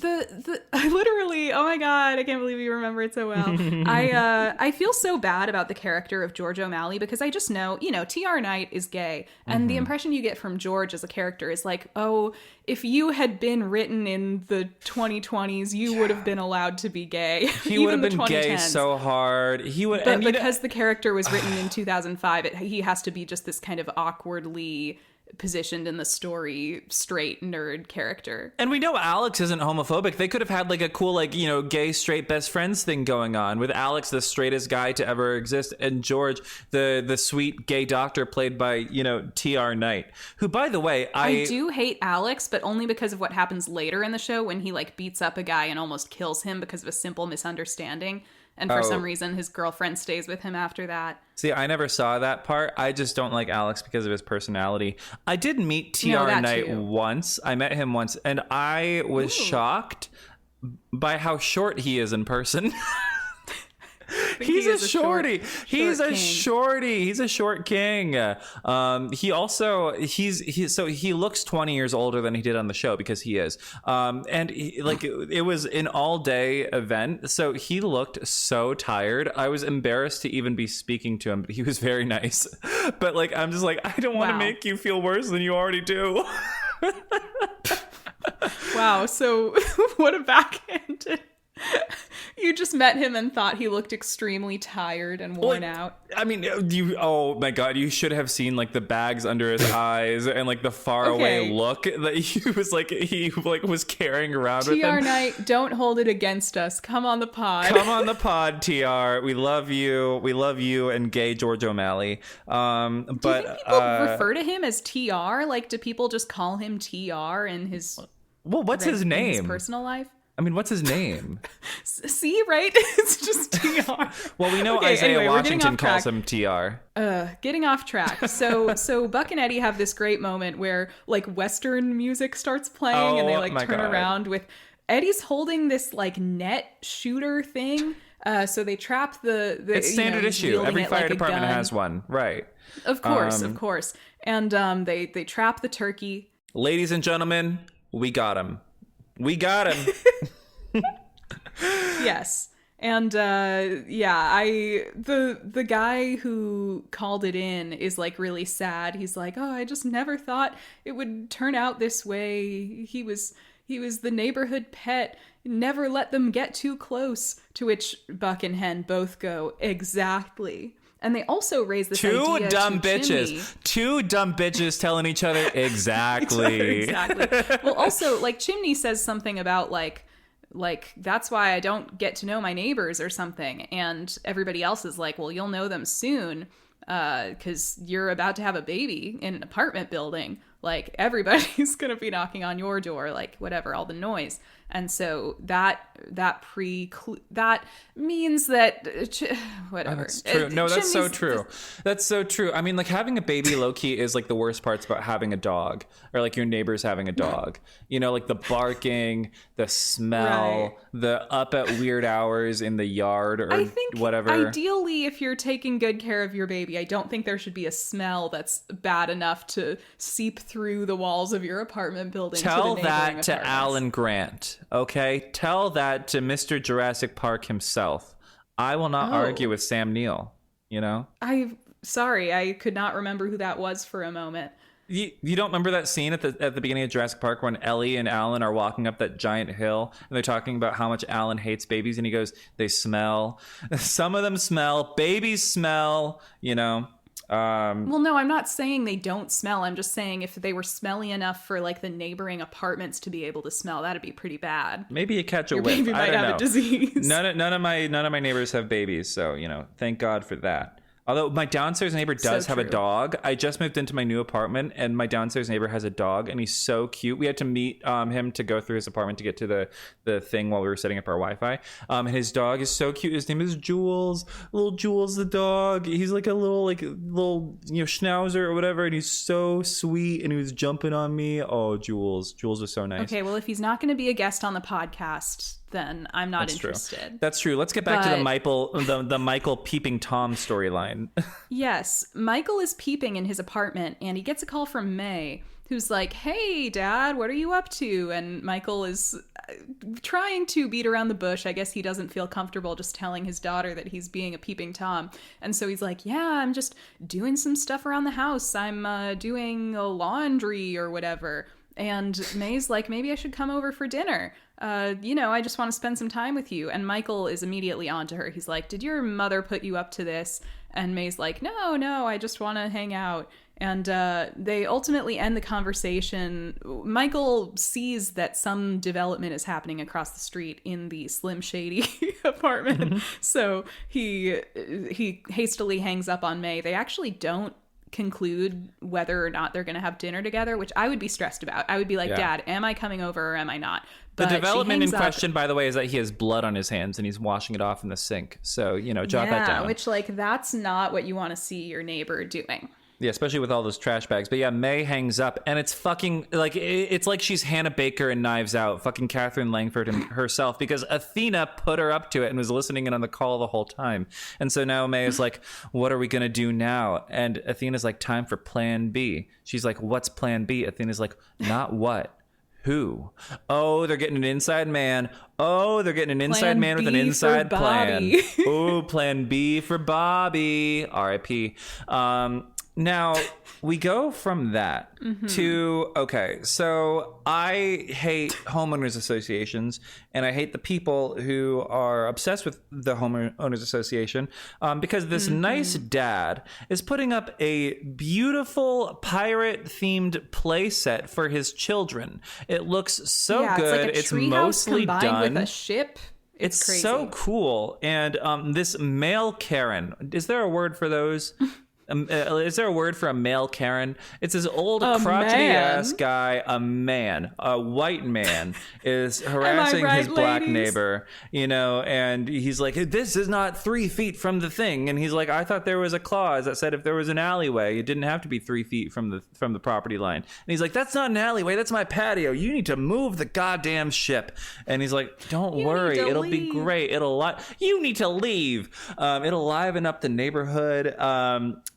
I literally, oh my God, I can't believe you remember it so well. I feel so bad about the character of George O'Malley because I just know, T.R. Knight is gay. And the impression you get from George as a character is like, oh, if you had been written in the 2020s, you would have been allowed to be gay. He would have been gay so hard. He would, but because the character was written in 2005, he has to be just this kind of awkwardly positioned in the story straight nerd character. And we know Alex isn't homophobic. They could have had a cool gay straight best friends thing going on with Alex, the straightest guy to ever exist, and George, the sweet gay doctor played by T.R. Knight, who, by the way, I do hate Alex, but only because of what happens later in the show when he beats up a guy and almost kills him because of a simple misunderstanding. And for some reason, his girlfriend stays with him after that. See, I never saw that part. I just don't like Alex because of his personality. I did meet T.R. Knight once. I met him once, and I was shocked by how short he is in person. He's a shorty. He's a shorty. He's a short king. He looks 20 years older than he did on the show because he is. And it was an all day event. So he looked so tired. I was embarrassed to even be speaking to him, but he was very nice. But I'm just I don't want to make you feel worse than you already do. Wow. So what a backhanded. You just met him and thought he looked extremely tired and worn out. I mean, oh my God, you should have seen the bags under his eyes and the far away look that he was carrying around with him. TR Knight, don't hold it against us. Come on the pod. Come on the pod, TR. We love you. We love you and gay George O'Malley. But do you think people refer to him as TR? Do people just call him TR in his what's his name? His personal life? I mean, what's his name? See, right? It's just TR. Well, we know Isaiah Washington calls him TR. Getting off track. So Buck and Eddie have this great moment where Western music starts playing and they turn around with Eddie's holding this net shooter thing. So they trap the it's standard issue. Every fire department has one, right? Of course. And they trap the turkey. Ladies and gentlemen, we got him. We got him. Yes. And the guy who called it in is really sad. He's like, "Oh, I just never thought it would turn out this way. He was the neighborhood pet. Never let them get too close." To which Buck and Hen both go, "Exactly." And they also raise this idea Two dumb Chimney. bitches telling each other exactly. Exactly. Well, also, Chimney says something about that's why I don't get to know my neighbors or something. And everybody else is like, well, you'll know them soon. because you're about to have a baby in an apartment building. Like, everybody's gonna be knocking on your door, like, whatever, all the noise. And so that means that whatever. That's true. No, that's so true. That's so true. I mean, like, having a baby low key is like the worst parts about having a dog, or like your neighbors having a dog. You know, like the barking, the smell, right. the up at weird hours in the yard, or I think whatever. Ideally, if you're taking good care of your baby, I don't think there should be a smell that's bad enough to seep through the walls of your apartment building. Tell to the that to apartments. Alan Grant, okay? Tell that to Mr. Jurassic Park himself. I will not argue with Sam Neill, you know? Sorry, I could not remember who that was for a moment. You don't remember that scene at the beginning of Jurassic Park when Ellie and Alan are walking up that giant hill and they're talking about how much Alan hates babies, and he goes, they smell. Some of them smell. Babies smell, you know? Well, no, I'm not saying they don't smell. I'm just saying if they were smelly enough for like the neighboring apartments to be able to smell, that'd be pretty bad. Maybe you catch a Your whiff. baby might have a disease. None of my neighbors have babies, so you know, thank God for that. Although my downstairs neighbor does have a dog. I just moved into my new apartment, and my downstairs neighbor has a dog, and he's so cute. We had to meet him to go through his apartment to get to the thing while we were setting up our Wi-Fi. And his dog is so cute. His name is Jules. Little Jules the dog. He's like a little schnauzer or whatever, and he's so sweet. And he was jumping on me. Oh, Jules. Jules was so nice. Okay, well, if he's not going to be a guest on the podcast, then I'm not interested. True. That's true. Let's get back to the Michael peeping Tom storyline. Yes, Michael is peeping in his apartment, and he gets a call from May, who's like, hey, Dad, what are you up to? And Michael is trying to beat around the bush. I guess he doesn't feel comfortable just telling his daughter that he's being a peeping Tom. And so he's like, yeah, I'm just doing some stuff around the house. I'm doing a laundry or whatever. And May's like, maybe I should come over for dinner. I just want to spend some time with you. And Michael is immediately onto her. He's like, did your mother put you up to this? And May's like, no, I just want to hang out. And they ultimately end the conversation. Michael sees that some development is happening across the street in the Slim Shady apartment. Mm-hmm. So he hastily hangs up on May. They actually don't conclude whether or not they're going to have dinner together, which I would be stressed about. I would be like, Dad, am I coming over or am I not? But the development in question, by the way, is that he has blood on his hands and he's washing it off in the sink. So, jot that down. Which, that's not what you want to see your neighbor doing. Yeah, especially with all those trash bags. But yeah, May hangs up, and it's fucking, it's like she's Hannah Baker in Knives Out, fucking Catherine Langford herself, because Athena put her up to it and was listening in on the call the whole time. And so now May is like, what are we going to do now? And Athena's like, time for plan B. She's like, what's plan B? Athena's like, not what. Who? Oh, they're getting an inside man. Oh, they're getting an inside man with an inside plan. Oh, plan B for Bobby. R.I.P. Now, we go from that to, okay, so I hate homeowners associations, and I hate the people who are obsessed with the homeowners association because this nice dad is putting up a beautiful pirate-themed play set for his children. It looks so good. It's like mostly done with a ship. It's crazy. So cool. And this male Karen, is there a word for those? Is there a word for a male Karen? It's this old crotchety ass guy, a white man, is harassing his black neighbor, and he's like, this is not 3 feet from the thing. And he's like, I thought there was a clause that said if there was an alleyway, it didn't have to be 3 feet from the property line. And he's like, that's not an alleyway, that's my patio. You need to move the goddamn ship. And he's like, don't worry, it'll be great. You need to leave. It'll liven up the neighborhood.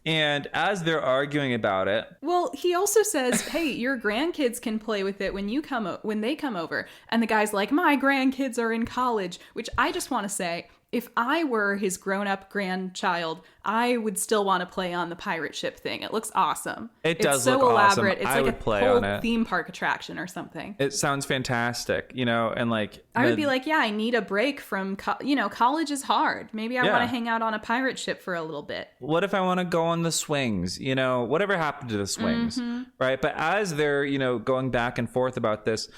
And as they're arguing about it, well, he also says, "Hey, your grandkids can play with it when they come over." And the guy's like, "My grandkids are in college," which I just want to say, if I were his grown-up grandchild, I would still want to play on the pirate ship thing. It looks awesome. It does so look elaborate. Awesome. It's like a whole theme park attraction or something. It sounds fantastic, and like I would be like, yeah, I need a break from college is hard. Maybe I want to hang out on a pirate ship for a little bit. What if I want to go on the swings? Whatever happened to the swings, right? But as they're going back and forth about this,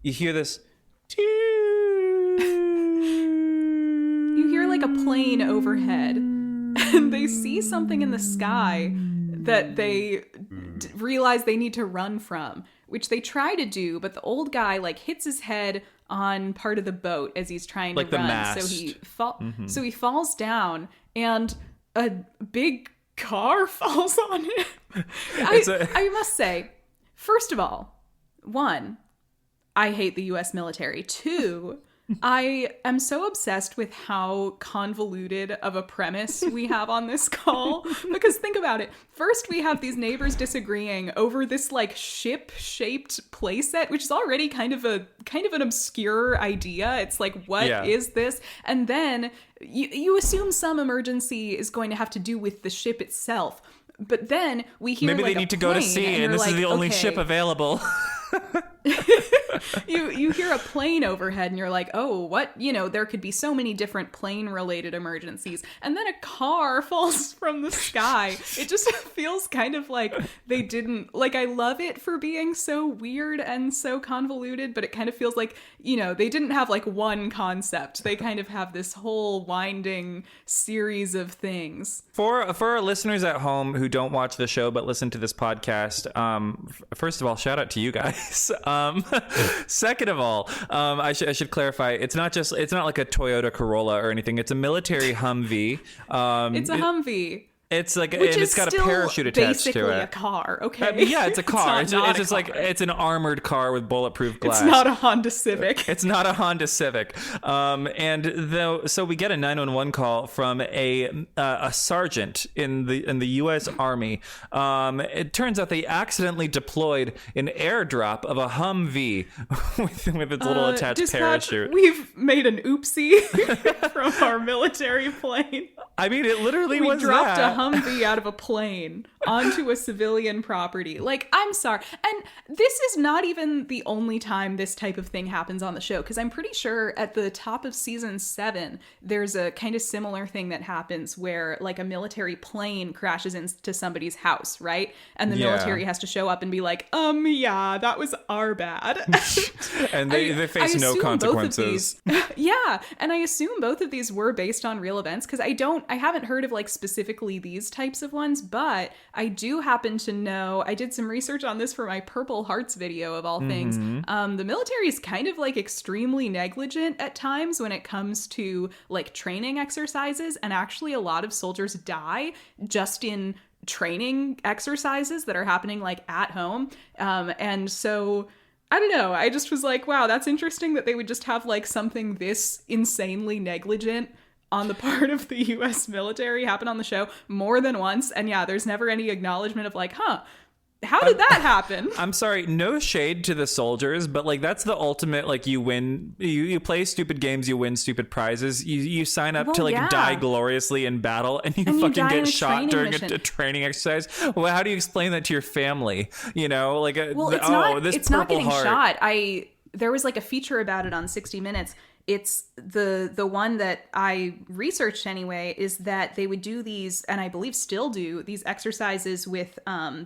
you hear this. You hear like a plane overhead. and they see something in the sky that they realize they need to run from, which they try to do, but the old guy like hits his head on part of the boat as he's trying like to run. The mast. So he falls down, and a big car falls on him. I must say, first of all, one, I hate the US military. Two, I am so obsessed with how convoluted of a premise we have on this call. Because think about it. First, we have these neighbors disagreeing over this like ship-shaped playset, which is already kind of an obscure idea. It's like, what is this? And then you assume some emergency is going to have to do with the ship itself. But then we hear maybe like they need to go to sea, and this is the only ship available. you hear a plane overhead and you're like, oh, what? There could be so many different plane related emergencies. And then a car falls from the sky. It just feels kind of like they didn't, like, I love it for being so weird and so convoluted, but it kind of feels like, they didn't have like one concept. They kind of have this whole winding series of things. For our listeners at home who don't watch the show but listen to this podcast, first of all, shout out to you guys. Second of all, I should clarify, it's not like a Toyota Corolla or anything. It's a military Humvee. It's a Humvee. It's like, and it's got a parachute attached to it. Basically a car, okay? Yeah, it's a car. It's just like, it's an armored car with bulletproof glass. It's not a Honda Civic. It's not a Honda Civic. So we get a 911 call from a sergeant in the U.S. Army. It turns out they accidentally deployed an airdrop of a Humvee with its little attached dispatch, parachute. We've made an oopsie from our military plane. I mean, it literally we was dropped that. a Humvee out of a plane onto a civilian property. Like, I'm sorry. And this is not even the only time this type of thing happens on the show, because I'm pretty sure at the top of season 7, there's a kind of similar thing that happens where like a military plane crashes into somebody's house, right? And the military has to show up and be like, yeah, that was our bad. And they face no consequences. Yeah. And I assume both of these were based on real events, because I haven't heard of like specifically these types of ones, but I do happen to know, I did some research on this for my Purple Hearts video of all things. The military is kind of like extremely negligent at times when it comes to like training exercises, and actually a lot of soldiers die just in training exercises that are happening like at home. And so I don't know, I just was like, wow, that's interesting that they would just have like something this insanely negligent on the part of the US military happen on the show more than once. And yeah, there's never any acknowledgement of like, how did that happen? I'm sorry, no shade to the soldiers, but like that's the ultimate, like you win, you play stupid games, you win stupid prizes, you sign up to like die gloriously in battle, and you fucking get shot during a training exercise. Well, how do you explain that to your family? Like it's not getting shot. There was like a feature about it on 60 Minutes. It's the one that I researched anyway, is that they would do these, and I believe still do, these exercises with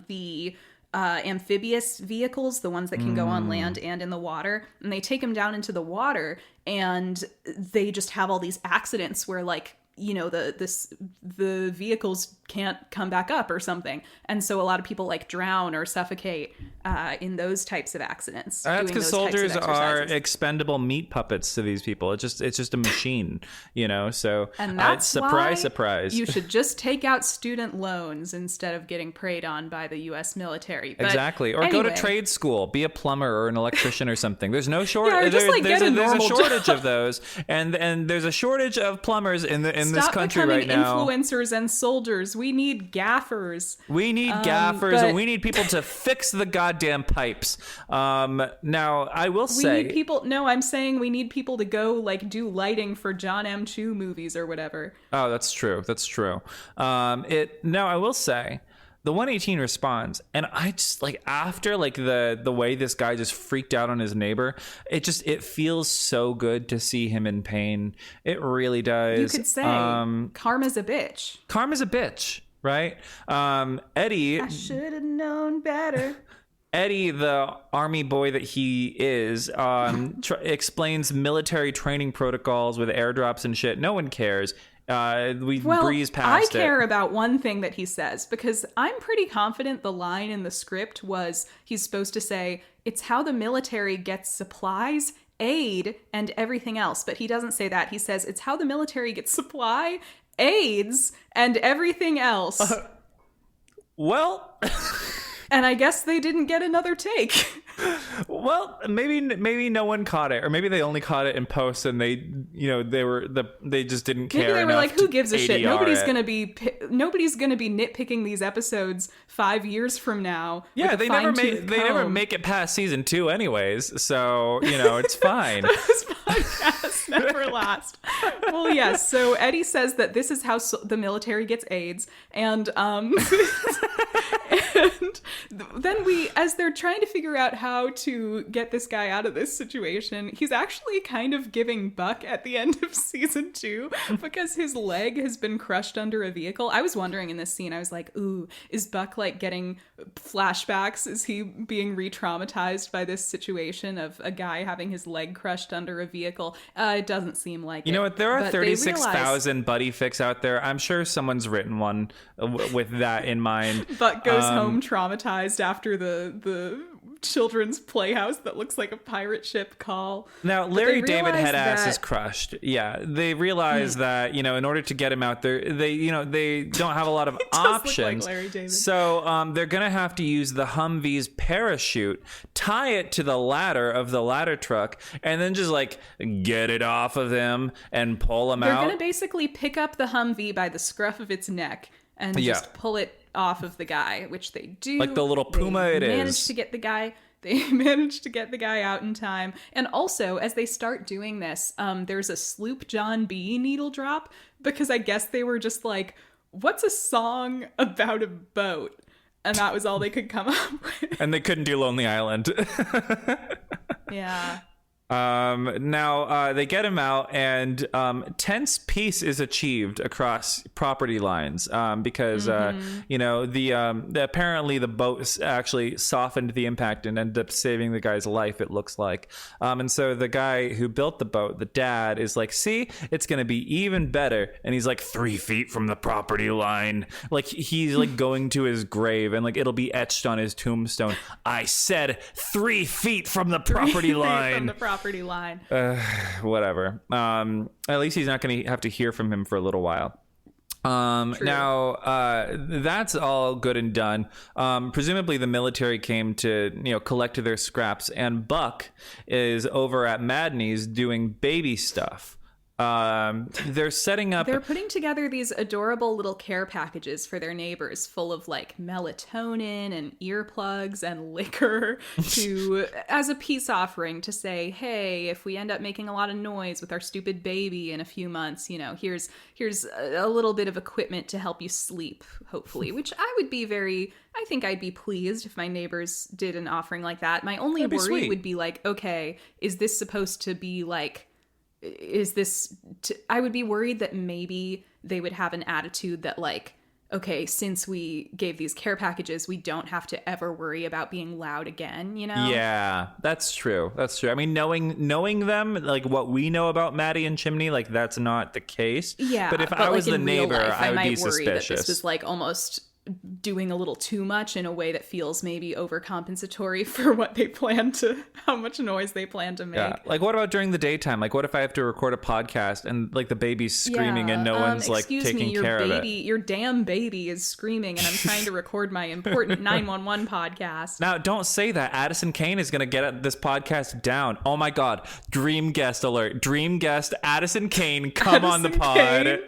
the amphibious vehicles, the ones that can go on land and in the water, and they take them down into the water, and they just have all these accidents where like, the vehicles can't come back up or something. And so a lot of people like drown or suffocate in those types of accidents. That's because soldiers are expendable meat puppets to these people. It's just a machine, so and that's surprise. You should just take out student loans instead of getting preyed on by the US military. But exactly. Or anyway, go to trade school, be a plumber or an electrician or something. There's no shortage. There's a shortage of those. And there's a shortage of plumbers in this country right now. Influencers and soldiers. We need gaffers. We need gaffers, and we need people to fix the goddamn pipes. Now, I will say... We need people... No, I'm saying we need people to go, like, do lighting for John M. Chu movies or whatever. Oh, that's true. Now, I will say... The 118 responds, and I just like after like the way this guy just freaked out on his neighbor, it feels so good to see him in pain. It really does. You could say karma's a bitch. Karma's a bitch, right? Eddie, I should have known better. Eddie, the army boy that he is, explains military training protocols with airdrops and shit. No one cares. We Well, breeze past I care it. about one thing that he says because I'm pretty confident the line in the script was he's supposed to say, it's how the military gets supplies, aid, and everything else. But he doesn't say that. He says, it's how the military gets supply, aids, and everything else. Well... And I guess they didn't get another take. Well, maybe no one caught it, or maybe they only caught it in post, and they just didn't care. Maybe they were enough like, "Who to gives a shit? ADR Nobody's it." gonna be nitpicking these episodes 5 years from now." Yeah, with a they never fine-tooth never comb. make it past season 2 anyways, so it's fine. This podcast never last. Well, yes. So Eddie says that this is how the military gets AIDS, and and then as they're trying to figure out how to get this guy out of this situation, he's actually kind of giving Buck at the end of season 2 because his leg has been crushed under a vehicle. I was wondering in this scene, I was like, ooh, is Buck like getting flashbacks? Is he being re-traumatized by this situation of a guy having his leg crushed under a vehicle? It doesn't seem like it. You know what? There are But they 36,000 buddy fics out there. I'm sure someone's written one with that in mind. Buck goes home traumatized after the children's playhouse that looks like a pirate ship call. Now, But Larry they David realize Headass that- is crushed. Yeah, they realize that, in order to get him out there, they don't have a lot of does look like options. Larry David. So they're going to have to use the Humvee's parachute, tie it to the ladder of the ladder truck, and then just like get it off of him and pull him They're out. going to basically pick up the Humvee by the scruff of its neck and just pull it off of the guy, which they do. Like the little puma it is. They manage to get the guy out in time. And also, as they start doing this, there's a Sloop John B needle drop because I guess they were just like, what's a song about a boat? And that was all they could come up with. And they couldn't do Lonely Island. Yeah. Now they get him out, and tense peace is achieved across property lines because apparently the boat actually softened the impact and ended up saving the guy's life, it looks like. And so the guy who built the boat, the dad, is like, see, it's gonna be even better. And he's like 3 feet from the property line, like he's like going to his grave, and like it'll be etched on his tombstone, I said 3 feet from the property line. From the property line. Whatever. At least he's not going to have to hear from him for a little while. Now, that's all good and done. Presumably the military came to, collect their scraps, and Buck is over at Madney's doing baby stuff. They're setting up. They're putting together these adorable little care packages for their neighbors, full of like melatonin and earplugs and liquor, as a peace offering to say, hey, if we end up making a lot of noise with our stupid baby in a few months, here's a little bit of equipment to help you sleep, hopefully. Which I think I'd be pleased if my neighbors did an offering like that. My only worry would be like, okay, is this supposed to be like? I would be worried that maybe they would have an attitude that like, okay, since we gave these care packages, we don't have to ever worry about being loud again, Yeah, that's true. I mean, knowing them, like what we know about Maddie and Chimney, like that's not the case. Yeah, but if I was the neighbor, I would might be worry that suspicious. this was like almost doing a little too much in a way that feels maybe overcompensatory for how much noise they plan to make. Yeah. Like what about during the daytime? Like what if I have to record a podcast and like the baby's screaming and no one's like taking care of it? Your damn baby is screaming and I'm trying to record my important 911 podcast. Now, don't say that. Addison Kane is going to get this podcast down. Oh my God. Dream guest alert. Dream guest Addison Kane, come on the pod.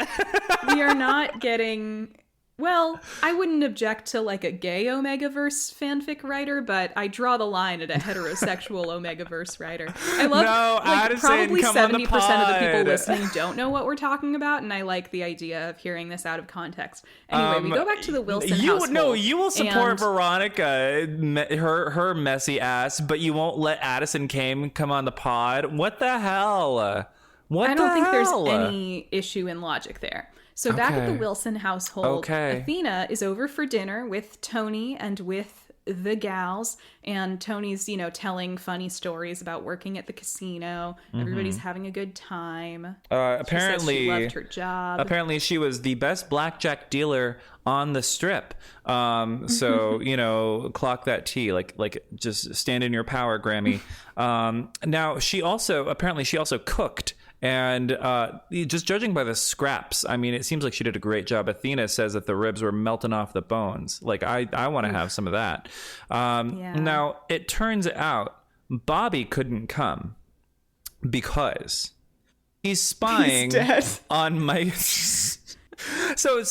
We are not getting... Well, I wouldn't object to like a gay Omegaverse fanfic writer, but I draw the line at a heterosexual Omegaverse writer. I love Addison, probably come on the 70% of the people pod. listening don't know what we're talking about, and I like the idea of hearing this out of context. Anyway, we go back to the Wilson household. No, you will support and Veronica, her messy ass, but you won't let Addison Kane come on the pod. What the hell? I don't think there's any issue in logic there. So back at the Wilson household, Athena is over for dinner with Tony and with the gals, and Tony's, telling funny stories about working at the casino. Everybody's having a good time. Apparently, she loved her job. Apparently, she was the best blackjack dealer on the strip. So clock that T, like just stand in your power, Grammy. Now she also cooked. And just judging by the scraps, I mean, it seems like she did a great job. Athena says that the ribs were melting off the bones. Like, I want to have some of that. Now, it turns out Bobby couldn't come because he's spying on my... So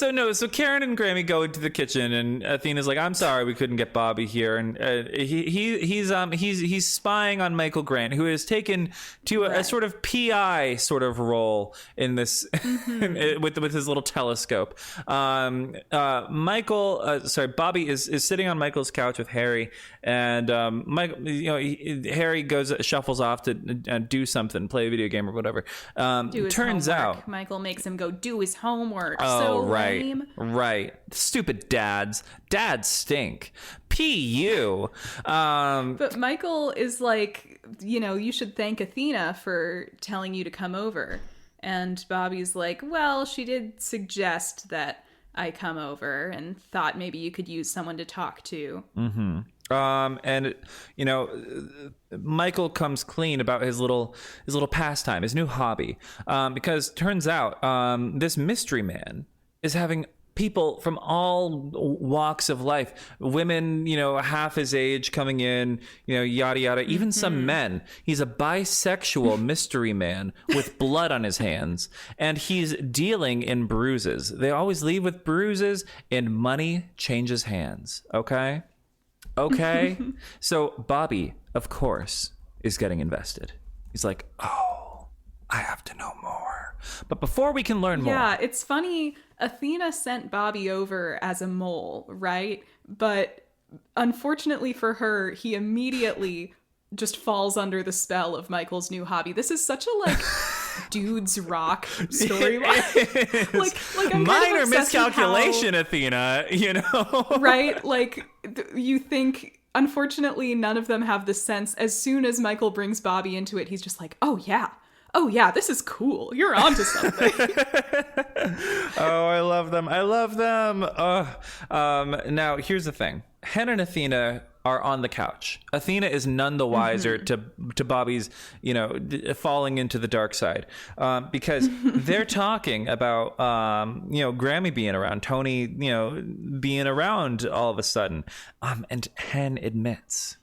Karen and Grammy go into the kitchen, and Athena's like, "I'm sorry, we couldn't get Bobby here." And he's spying on Michael Grant, who is taken to a sort of PI sort of role in this with his little telescope. Bobby is sitting on Michael's couch with Harry, and Harry shuffles off to do something, play a video game or whatever. Turns out Michael makes him go do his homework. Oh, so right, lame. right. Stupid dads. Dads stink. P.U. But Michael is like, you should thank Athena for telling you to come over. And Bobby's like, well, she did suggest that I come over and thought maybe you could use someone to talk to. Mm-hmm. Michael comes clean about his little pastime, his new hobby, because turns out this mystery man is having people from all walks of life, women, half his age coming in, yada yada, even some men. He's a bisexual mystery man with blood on his hands, and he's dealing in bruises. They always leave with bruises, and money changes hands. Okay. So Bobby, of course, is getting invested. He's like, oh, I have to know more. But before we can learn more... Yeah, it's funny. Athena sent Bobby over as a mole, right? But unfortunately for her, he immediately just falls under the spell of Michael's new hobby. This is such a, dudes rock storyline. like I'm minor kind of miscalculation, Athena, right? You think, unfortunately, none of them have the sense. As soon as Michael brings Bobby into it, he's just like, oh yeah, this is cool. You're onto something. Oh, I love them. Now, here's the thing. Hen and Athena are on the couch. Athena is none the wiser to Bobby's, falling into the dark side, because they're talking about, Grammy being around, Tony, being around all of a sudden. And Hen admits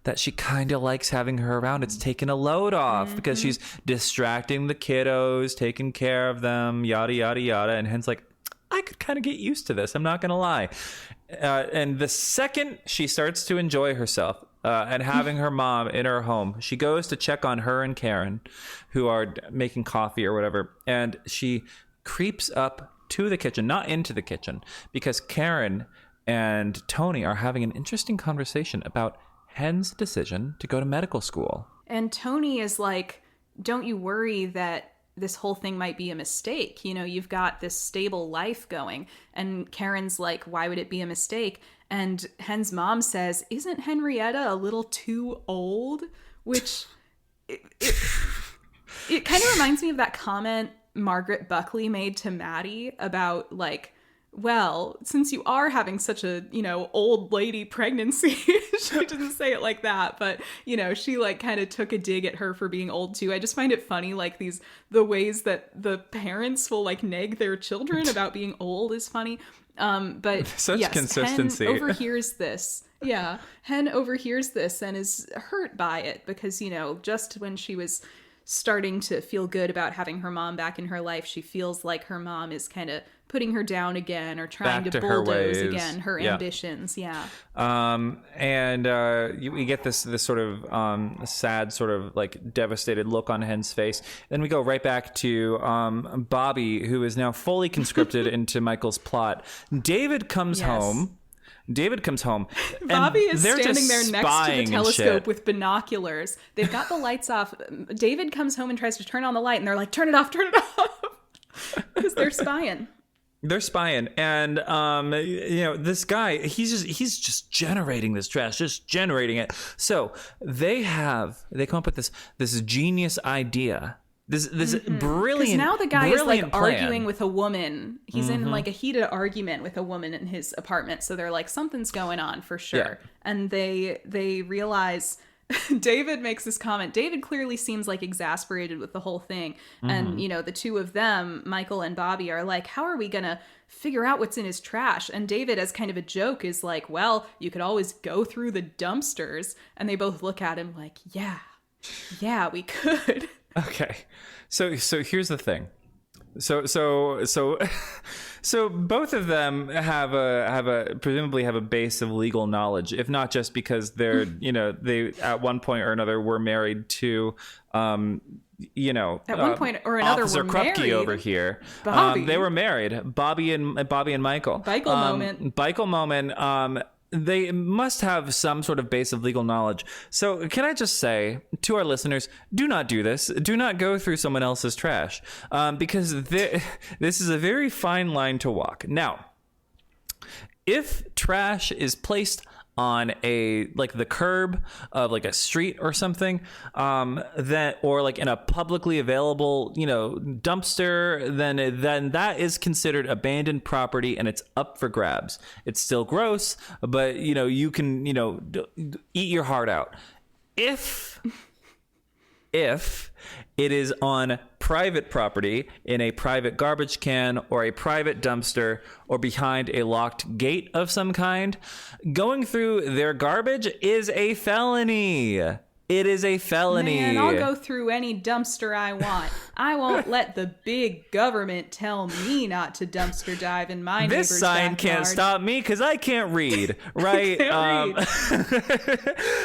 that she kind of likes having her around. It's taking a load off because she's distracting the kiddos, taking care of them, yada, yada, yada. And Hen's like, I could kind of get used to this. I'm not going to lie. And the second she starts to enjoy herself and having her mom in her home, she goes to check on her and Karen, who are making coffee or whatever. And she creeps up to the kitchen, not into the kitchen, because Karen and Tony are having an interesting conversation about Hen's decision to go to medical school. And Tony is like, don't you worry that this whole thing might be a mistake. You've got this stable life going. And Karen's like, why would it be a mistake? And Hen's mom says, isn't Henrietta a little too old? Which it kind of reminds me of that comment Margaret Buckley made to Maddie about well, since you are having such a, old lady pregnancy, she didn't say it like that, but, she kind of took a dig at her for being old too. I just find it funny, the ways that the parents will nag their children about being old is funny. But such consistency. Hen overhears this. Yeah. Hen overhears this and is hurt by it because, just when she was starting to feel good about having her mom back in her life, she feels like her mom is kind of putting her down again or trying to bulldoze again her ambitions. Yeah. We get this sort of sad, sort of devastated look on Hen's face. Then we go right back to Bobby, who is now fully conscripted into Michael's plot. David comes home. Bobby is standing there next to the telescope with binoculars. They've got the lights off. David comes home and tries to turn on the light, and they're like, turn it off. Because they're spying. They're spying, and this guy, he's just generating this trash, just generating it. So they come up with this genius idea, this brilliant. Now the guy is like plan. arguing with a woman. He's in like a heated argument with a woman in his apartment. So they're like, something's going on for sure. Yeah. And they realize. David makes this comment. David clearly seems like exasperated with the whole thing. And, the two of them, Michael and Bobby, are like, how are we going to figure out what's in his trash? And David, as kind of a joke, is like, well, you could always go through the dumpsters. And they both look at him like, yeah, we could. Okay. So here's the thing. So both of them presumably have a base of legal knowledge, if not just because they're they at one point or another were married to at one point or another Officer were Krupke married. over here. Bobby. They were married. Bobby and Michael. Michael moment. They must have some sort of base of legal knowledge. So can I just say to our listeners, do not do this. Do not go through someone else's trash, because this is a very fine line to walk. Now, if trash is placed on the curb of like a street or something, or like in a publicly available, dumpster, then that is considered abandoned property and it's up for grabs. It's still gross, but you can, eat your heart out. If it is on private property in a private garbage can or a private dumpster or behind a locked gate of some kind, going through their garbage is a felony. It is a felony. Man, I'll go through any dumpster I want. I won't let the big government tell me not to dumpster dive in my neighbor's This sign backyard. can't stop me because I can't read, right?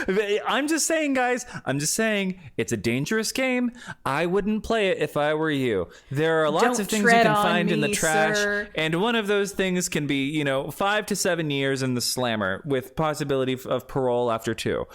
Read. I'm just saying, guys. I'm just saying it's a dangerous game. I wouldn't play it if I were you. There are lots of things you can find in the trash, sir. and one of those things can be, 5 to 7 years in the slammer with possibility of parole after 2.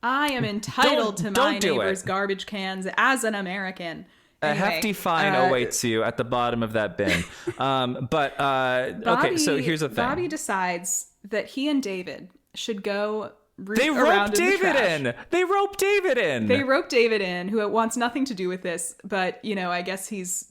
I am entitled to my do neighbor's it. garbage cans as an American. A Anyway, hefty fine awaits you at the bottom of that bin. Okay, so here's the thing. Bobby decides that he and David should go root They around rope David in. They rope David in. They rope David in, who wants nothing to do with this, but, I guess he's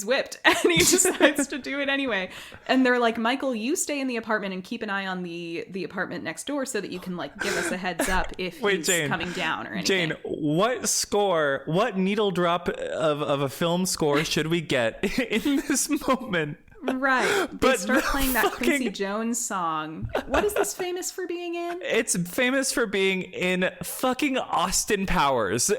whipped and he decides to do it anyway. And they're like, Michael, you stay in the apartment and keep an eye on the apartment next door so that you can give us a heads up if he's Jane, coming down or anything. Jane, what needle drop of a film score should we get in this moment? Right. They But start the playing that fucking- Quincy Jones song. What is this famous for being in? It's famous for being in fucking Austin Powers.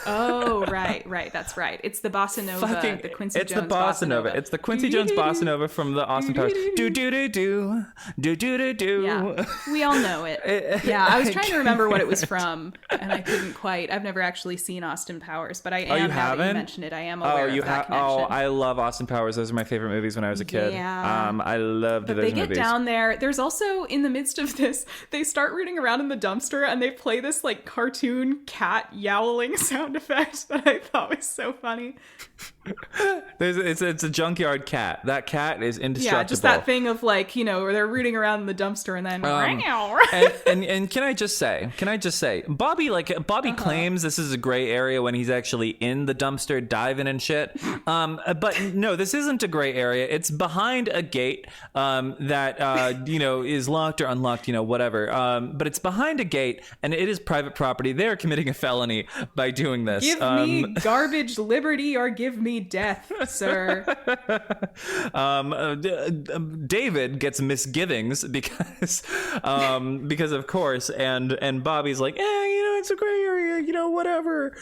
Oh, right. That's right. It's the bossa nova, the Quincy it's Jones the bossa nova. It's the Quincy Jones bossa nova from the Austin Powers. Do do do do do do do do. Yeah, we all know it. Yeah, I was trying to remember what it was from, and I couldn't quite. I've never actually seen Austin Powers, but I am. you now haven't? that you mentioned it, I am aware of that connection. Oh, I love Austin Powers. Those are my favorite movies when I was a kid. Yeah. I loved But those they get movies. down there. There's also, in the midst of this, they start rooting around in the dumpster and they play this cartoon cat yowling sound effect that I thought was so funny. It's a junkyard cat. That cat is indestructible. Yeah, just that thing of where they're rooting around in the dumpster and then and can I just say, Bobby claims this is a gray area when he's actually in the dumpster diving and shit. But no, this isn't a gray area. It's behind a gate that is locked or unlocked, whatever. But it's behind a gate and it is private property. They are committing a felony by doing this. Give me garbage liberty or give me death, sir. David gets misgivings because of course, and Bobby's like, it's a gray area, whatever.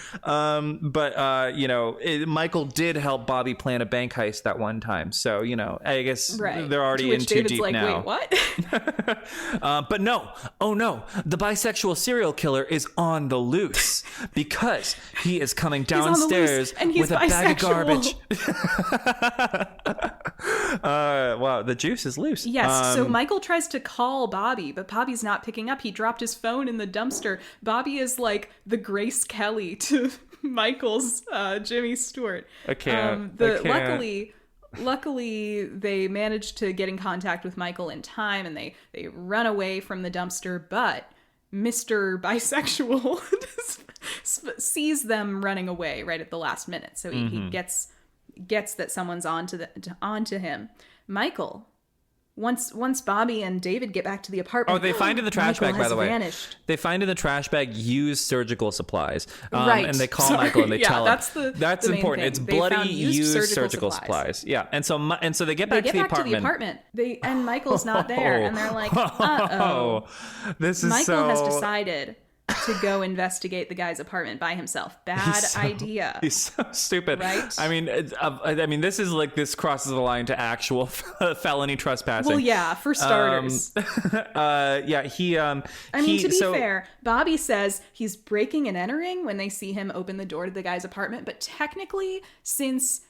Michael did help Bobby plan a bank heist that one time, so I guess they're already in too David's deep like, now. Wait, what? But no, the bisexual serial killer is on the loose because he is coming downstairs and he's with a bag of bisexual. garbage. Wow, the juice is loose. Yes, so Michael tries to call Bobby, but Bobby's not picking up. He dropped his phone in the dumpster. Bobby is like the Grace Kelly to Michael's Jimmy Stewart. I can't. Luckily, luckily, they manage to get in contact with Michael in time, and they run away from the dumpster, but Mr. Bisexual sees them running away right at the last minute. So he gets that someone's onto him. Michael, once Bobby and David get back to the apartment, they find in the trash bag, by the way. Vanished. They find in the trash bag used surgical supplies. Right. And they call Michael and they tell him. That's the important. It's bloody used surgical supplies. Yeah. And so they get back to the apartment. And Michael's not there. And they're like, uh-oh. This is Michael has decided to go investigate the guy's apartment by himself. Bad idea. He's so stupid. Right? I mean, this is like, this crosses the line to actual felony trespassing. Well, yeah, for starters. Yeah, to be fair, Bobby says he's breaking and entering when they see him open the door to the guy's apartment. But technically, since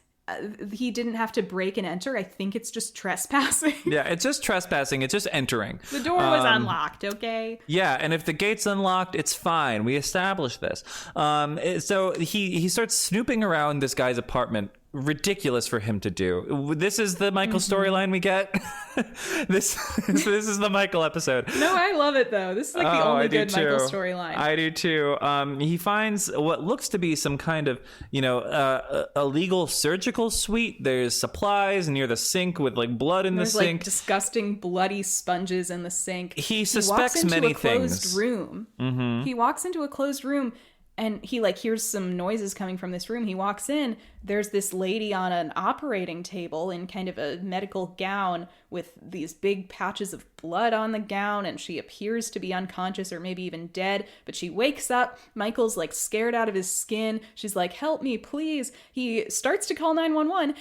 he didn't have to break and enter, I think it's just trespassing. Yeah, it's just trespassing. It's just entering. The door was unlocked, okay? Yeah, and if the gate's unlocked, it's fine. We established this. So he starts snooping around this guy's apartment. Ridiculous for him to do. This is the Michael storyline we get. This is the Michael episode. No, I love it though. This is like the only good Michael storyline. I do too. He finds what looks to be some kind of, illegal surgical suite. There's supplies near the sink with like blood in the sink. Like disgusting bloody sponges in the sink. He suspects many things. He walks into a closed room. And he hears some noises coming from this room. He walks in. There's this lady on an operating table in kind of a medical gown with these big patches of blood on the gown. And she appears to be unconscious or maybe even dead. But she wakes up. Michael's scared out of his skin. She's like, help me, please. He starts to call 911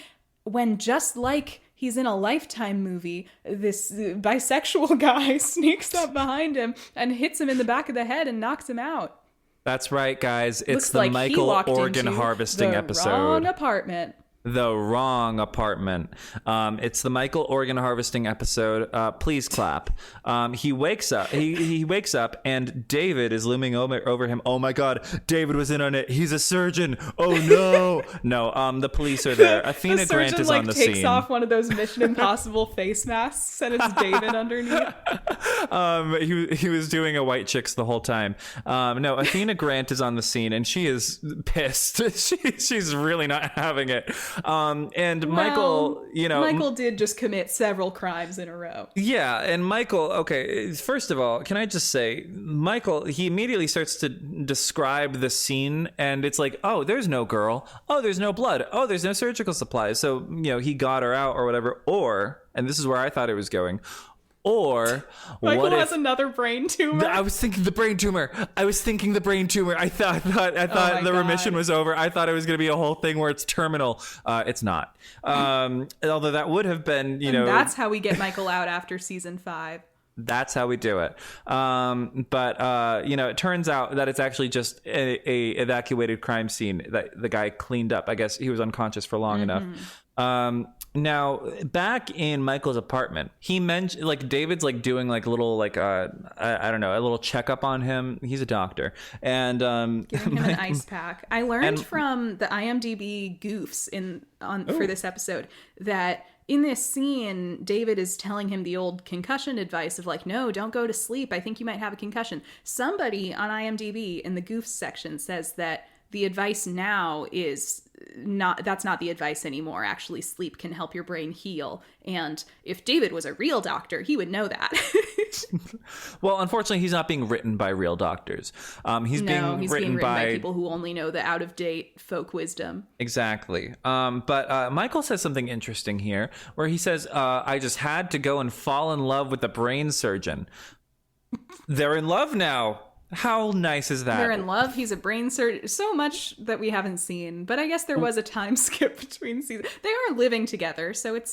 when, just like he's in a Lifetime movie, this bisexual guy sneaks up behind him and hits him in the back of the head and knocks him out. That's right, guys. It's Looks the like Michael organ harvesting episode. Wrong apartment. The wrong apartment. It's the Michael organ harvesting episode. Please clap. He wakes up. He wakes up, and David is looming over him. Oh my God, David was in on it. He's a surgeon. Oh no, no. The police are there. Athena Grant is on the scene. Takes off one of those Mission Impossible face masks, and it's David underneath. He was doing a white chicks the whole time. No, Athena Grant is on the scene, and she is pissed. She's really not having it. Michael, Michael did just commit several crimes in a row. Yeah, and Michael, okay, first of all, can I just say, Michael, he immediately starts to describe the scene, and it's like, oh, there's no girl. Oh, there's no blood. Oh, there's no surgical supplies. So, he got her out or whatever. Or, and this is where I thought it was going, or Michael has another brain tumor. I was thinking the brain tumor. I thought the remission was over. I thought it was going to be a whole thing where it's terminal. It's not. Although that would have been, And that's how we get Michael out after season 5. That's how we do it. But it turns out that it's actually just a evacuated crime scene that the guy cleaned up. I guess he was unconscious for long enough. Now, back in Michael's apartment, he mentioned, David's, doing, little, I don't know, a little checkup on him. He's a doctor. And, giving him an ice pack. I learned from the IMDb goofs for this episode that in this scene, David is telling him the old concussion advice of no, don't go to sleep. I think you might have a concussion. Somebody on IMDb in the goofs section says that the advice now is that's not the advice anymore. Actually, sleep can help your brain heal. And if David was a real doctor, he would know that. Well, unfortunately, he's not being written by real doctors. He's being written by people who only know the out-of-date folk wisdom. Exactly. But Michael says something interesting here, where he says, I just had to go and fall in love with a brain surgeon. They're in love now. How nice is that? They're in love. He's a brain surgeon. So much that we haven't seen. But I guess there was a time skip between seasons. They are living together, so it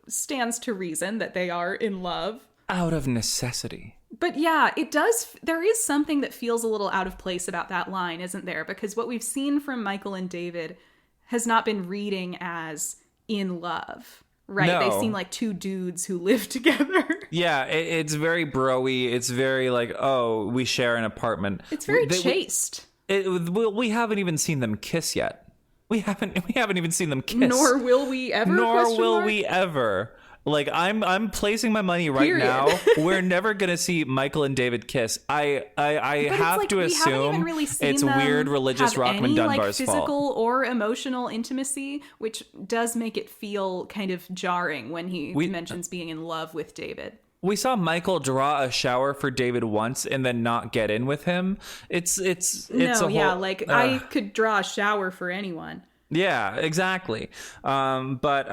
stands to reason that they are in love. Out of necessity. But yeah, it does. There is something that feels a little out of place about that line, isn't there? Because what we've seen from Michael and David has not been reading as in love. Right, no. They seem like two dudes who live together. Yeah, it's very bro-y. It's very we share an apartment. It's very chaste. We haven't even seen them kiss yet. We haven't even seen them kiss. Nor will we ever. Nor will we ever. Like, I'm placing my money right Period. now. We're never gonna see Michael and David kiss. I have like, to we haven't assume even really seen it's them weird religious have Rockman any, Dunbar's like, physical fault. or emotional intimacy, which does make it feel kind of jarring when he mentions being in love with David. We saw Michael draw a shower for David once and then not get in with him. It's a whole, I could draw a shower for anyone. Yeah, exactly. But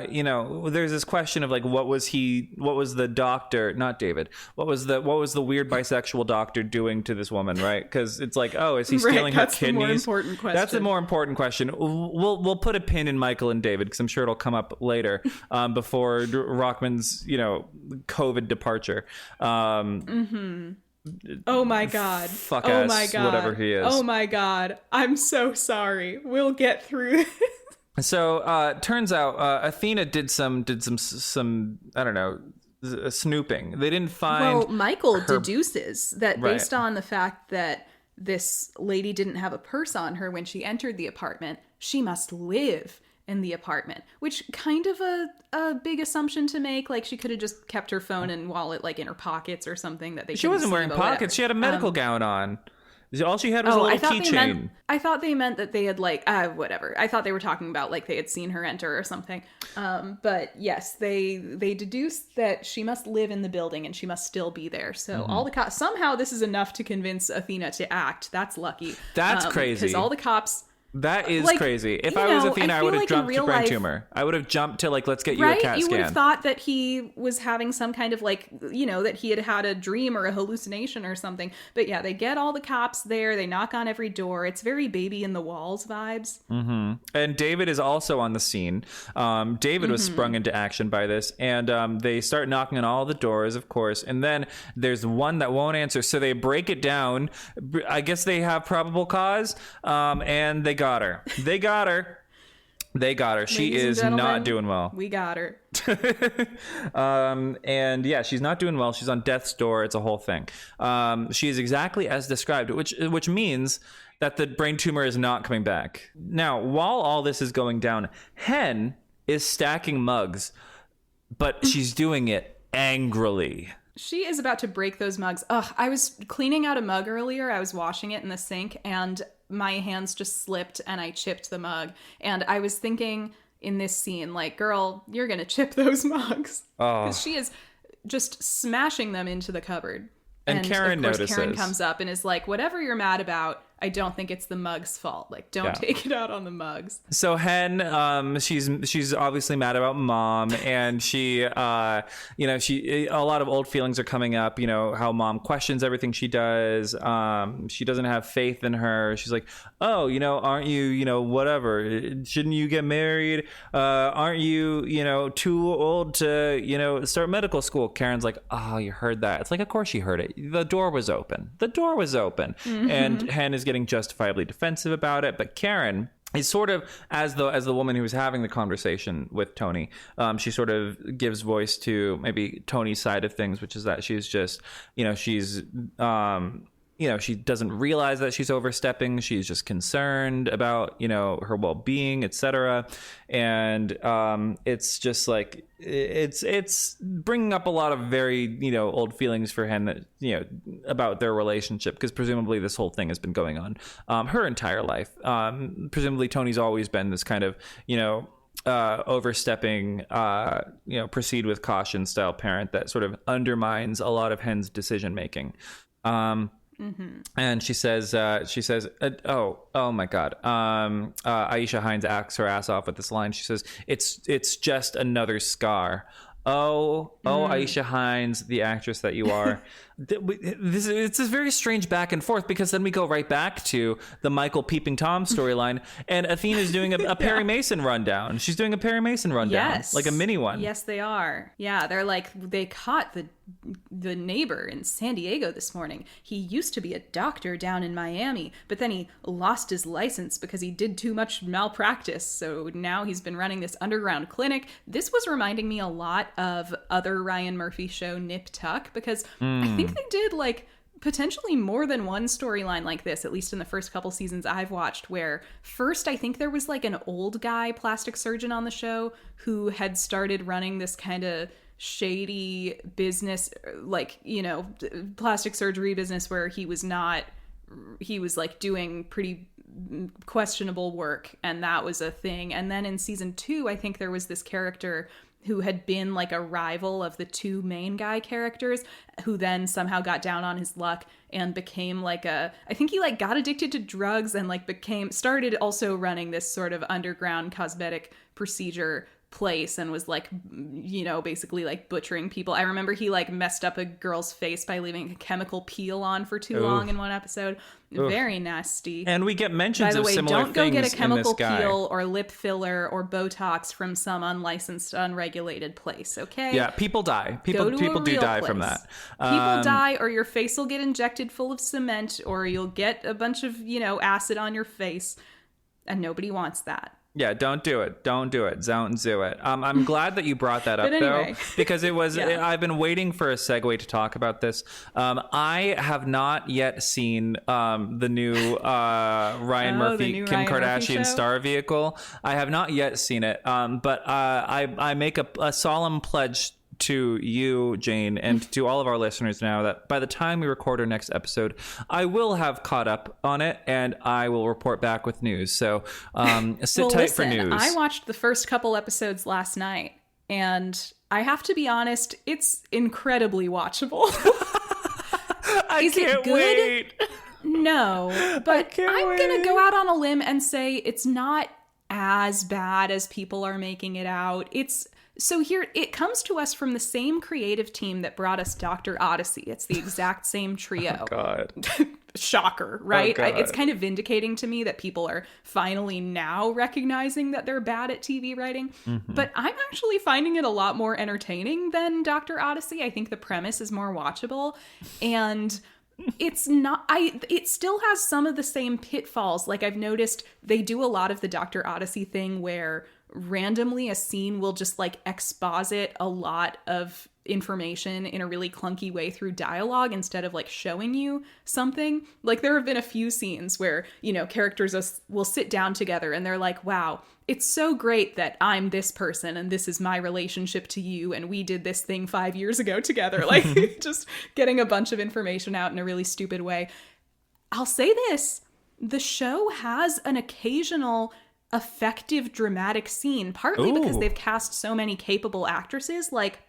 there's this question of like, what was the doctor, not David, what was the weird bisexual doctor doing to this woman, right? Because it's like, oh, is he stealing her kidneys? That's the more important question. That's the more important question. We'll put a pin in Michael and David because I'm sure it'll come up later before Rockman's, COVID departure. Oh my God. Fuck oh ass, my God. whatever he is. Oh my God. I'm so sorry. We'll get through this. So turns out Athena did some I don't know, snooping. They didn't find. Well, Michael deduces that Right. based on the fact that this lady didn't have a purse on her when she entered the apartment, she must live in the apartment, which kind of a big assumption to make. Like, she could have just kept her phone and wallet like in her pockets or something that they. She wasn't wearing pockets. She had a medical gown on. All she had was a little keychain. I thought they meant that they had like whatever. I thought they were talking about like they had seen her enter or something. But yes, they deduced that she must live in the building and she must still be there. So all the cops, somehow this is enough to convince Athena to act. That's lucky. That's crazy. Because all the cops. That is crazy. If I was Athena, I would have jumped to brain tumor. I would have jumped to like, let's get you a CAT scan. You would have thought that he was having some kind of like, that he had had a dream or a hallucination or something. But yeah, they get all the cops there. They knock on every door. It's very Baby in the Walls vibes. Mm-hmm. And David is also on the scene. David was sprung into action by this. And they start knocking on all the doors, of course. And then there's one that won't answer. So they break it down. I guess they have probable cause. And they got her. They got her. She is not doing well. We got her. And yeah, she's not doing well. She's on death's door. It's a whole thing. She is exactly as described, which means that the brain tumor is not coming back. Now, while all this is going down, Hen is stacking mugs, but she's doing it angrily. She is about to break those mugs. Ugh, I was cleaning out a mug earlier. I was washing it in the sink and my hands just slipped and I chipped the mug. And I was thinking in this scene, like, girl, you're going to chip those mugs. Because she is just smashing them into the cupboard. And Karen of course, notices. Karen comes up and is like, whatever you're mad about, I don't think it's the mug's fault. Like, don't take it out on the mugs. So Hen, she's obviously mad about Mom, and she a lot of old feelings are coming up. How Mom questions everything she does. She doesn't have faith in her. She's like, oh, aren't you, whatever? Shouldn't you get married? Aren't you, too old to, start medical school? Karen's like, oh, you heard that? It's like, of course you heard it. The door was open. Mm-hmm. And Hen is getting justifiably defensive about it, but Karen is sort of, as the woman who was having the conversation with Tony, she sort of gives voice to maybe Tony's side of things, which is that she's just, she doesn't realize that she's overstepping. She's just concerned about, her well-being, etc. And it's just like, it's bringing up a lot of very, old feelings for Hen that, about their relationship, because presumably this whole thing has been going on her entire life. Presumably Tony's always been this kind of, overstepping, proceed with caution style parent that sort of undermines a lot of Hen's decision making. And she says, oh my God. Aisha Hines acts her ass off with this line. She says, it's just another scar. Aisha Hines, the actress that you are. It's a very strange back and forth, because then we go right back to the Michael peeping Tom storyline, and Athena's doing a Perry Mason rundown. She's doing a Perry Mason rundown, yes, like a mini one. Yes, they are. Yeah, they're like, they caught the neighbor in San Diego this morning. He used to be a doctor down in Miami, but then he lost his license because he did too much malpractice. So now he's been running this underground clinic. This was reminding me a lot of other Ryan Murphy show, Nip Tuck, because I think they did like potentially more than one storyline like this, at least in the first couple seasons I've watched, where first I think there was like an old guy plastic surgeon on the show who had started running this kind of shady business, like, you know, plastic surgery business where he was like doing pretty questionable work, and that was a thing. And then in season 2, I think there was this character who had been like a rival of the two main guy characters, who then somehow got down on his luck and became like I think he like got addicted to drugs and like started also running this sort of underground cosmetic procedure place and was like, you know, basically like butchering people. I remember he like messed up a girl's face by leaving a chemical peel on for too long in one episode. Very nasty. And we get mentions of similar things. By the way, don't go get a chemical guy. peel or lip filler or Botox from some unlicensed, unregulated place, okay? Yeah, people die. People do die from that. People die, or your face will get injected full of cement, or you'll get a bunch of, you know, acid on your face, and nobody wants that. Yeah, don't do it. Don't do it. Don't do it. I'm glad that you brought that up, anyway. though, because it was. Yeah. I've been waiting for a segue to talk about this. I have not yet seen the new Ryan Murphy, Kim Kardashian star vehicle. I have not yet seen it, but I make a solemn pledge to you, Jane, and to all of our listeners now that by the time we record our next episode, I will have caught up on it and I will report back with news. So sit tight for news. I watched the first couple episodes last night, and I have to be honest, it's incredibly watchable. Is it good? Wait. No, but I'm going to go out on a limb and say it's not as bad as people are making it out. So here, it comes to us from the same creative team that brought us Dr. Odyssey. It's the exact same trio. Oh, God. Shocker, right? Oh, It's kind of vindicating to me that people are finally now recognizing that they're bad at TV writing. Mm-hmm. But I'm actually finding it a lot more entertaining than Dr. Odyssey. I think the premise is more watchable. And it's not, it still has some of the same pitfalls. Like, I've noticed they do a lot of the Dr. Odyssey thing where randomly a scene will just like exposit a lot of information in a really clunky way through dialogue instead of like showing you something. Like, there have been a few scenes where, you know, characters will sit down together and they're like, wow, it's so great that I'm this person and this is my relationship to you and we did this thing 5 years ago together. Like, just getting a bunch of information out in a really stupid way. I'll say this, the show has an occasional effective dramatic scene, partly because they've cast so many capable actresses. Like,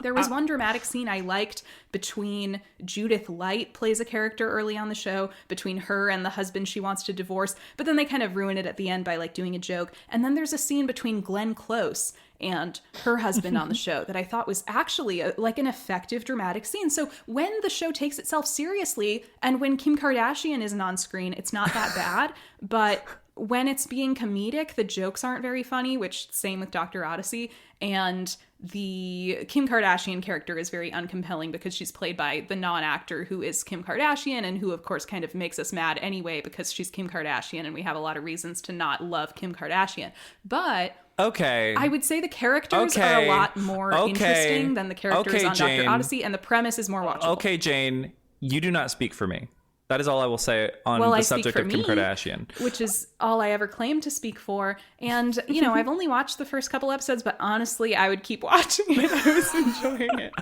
there was one dramatic scene I liked between Judith Light plays a character early on the show, between her and the husband she wants to divorce, but then they kind of ruin it at the end by like doing a joke. And then there's a scene between Glenn Close and her husband on the show that I thought was actually like an effective dramatic scene. So when the show takes itself seriously and when Kim Kardashian isn't on screen, it's not that bad. But when it's being comedic, the jokes aren't very funny, which same with Dr. Odyssey. And the Kim Kardashian character is very uncompelling because she's played by the non-actor who is Kim Kardashian and who, of course, kind of makes us mad anyway because she's Kim Kardashian and we have a lot of reasons to not love Kim Kardashian. But I would say the characters are a lot more interesting than the characters on Jane. Dr. Odyssey, and the premise is more watchable. Okay, Jane, you do not speak for me. That is all I will say on the subject of Kim Kardashian. Which is all I ever claimed to speak for. And, you know, I've only watched the first couple episodes, but honestly, I would keep watching it. I was enjoying it.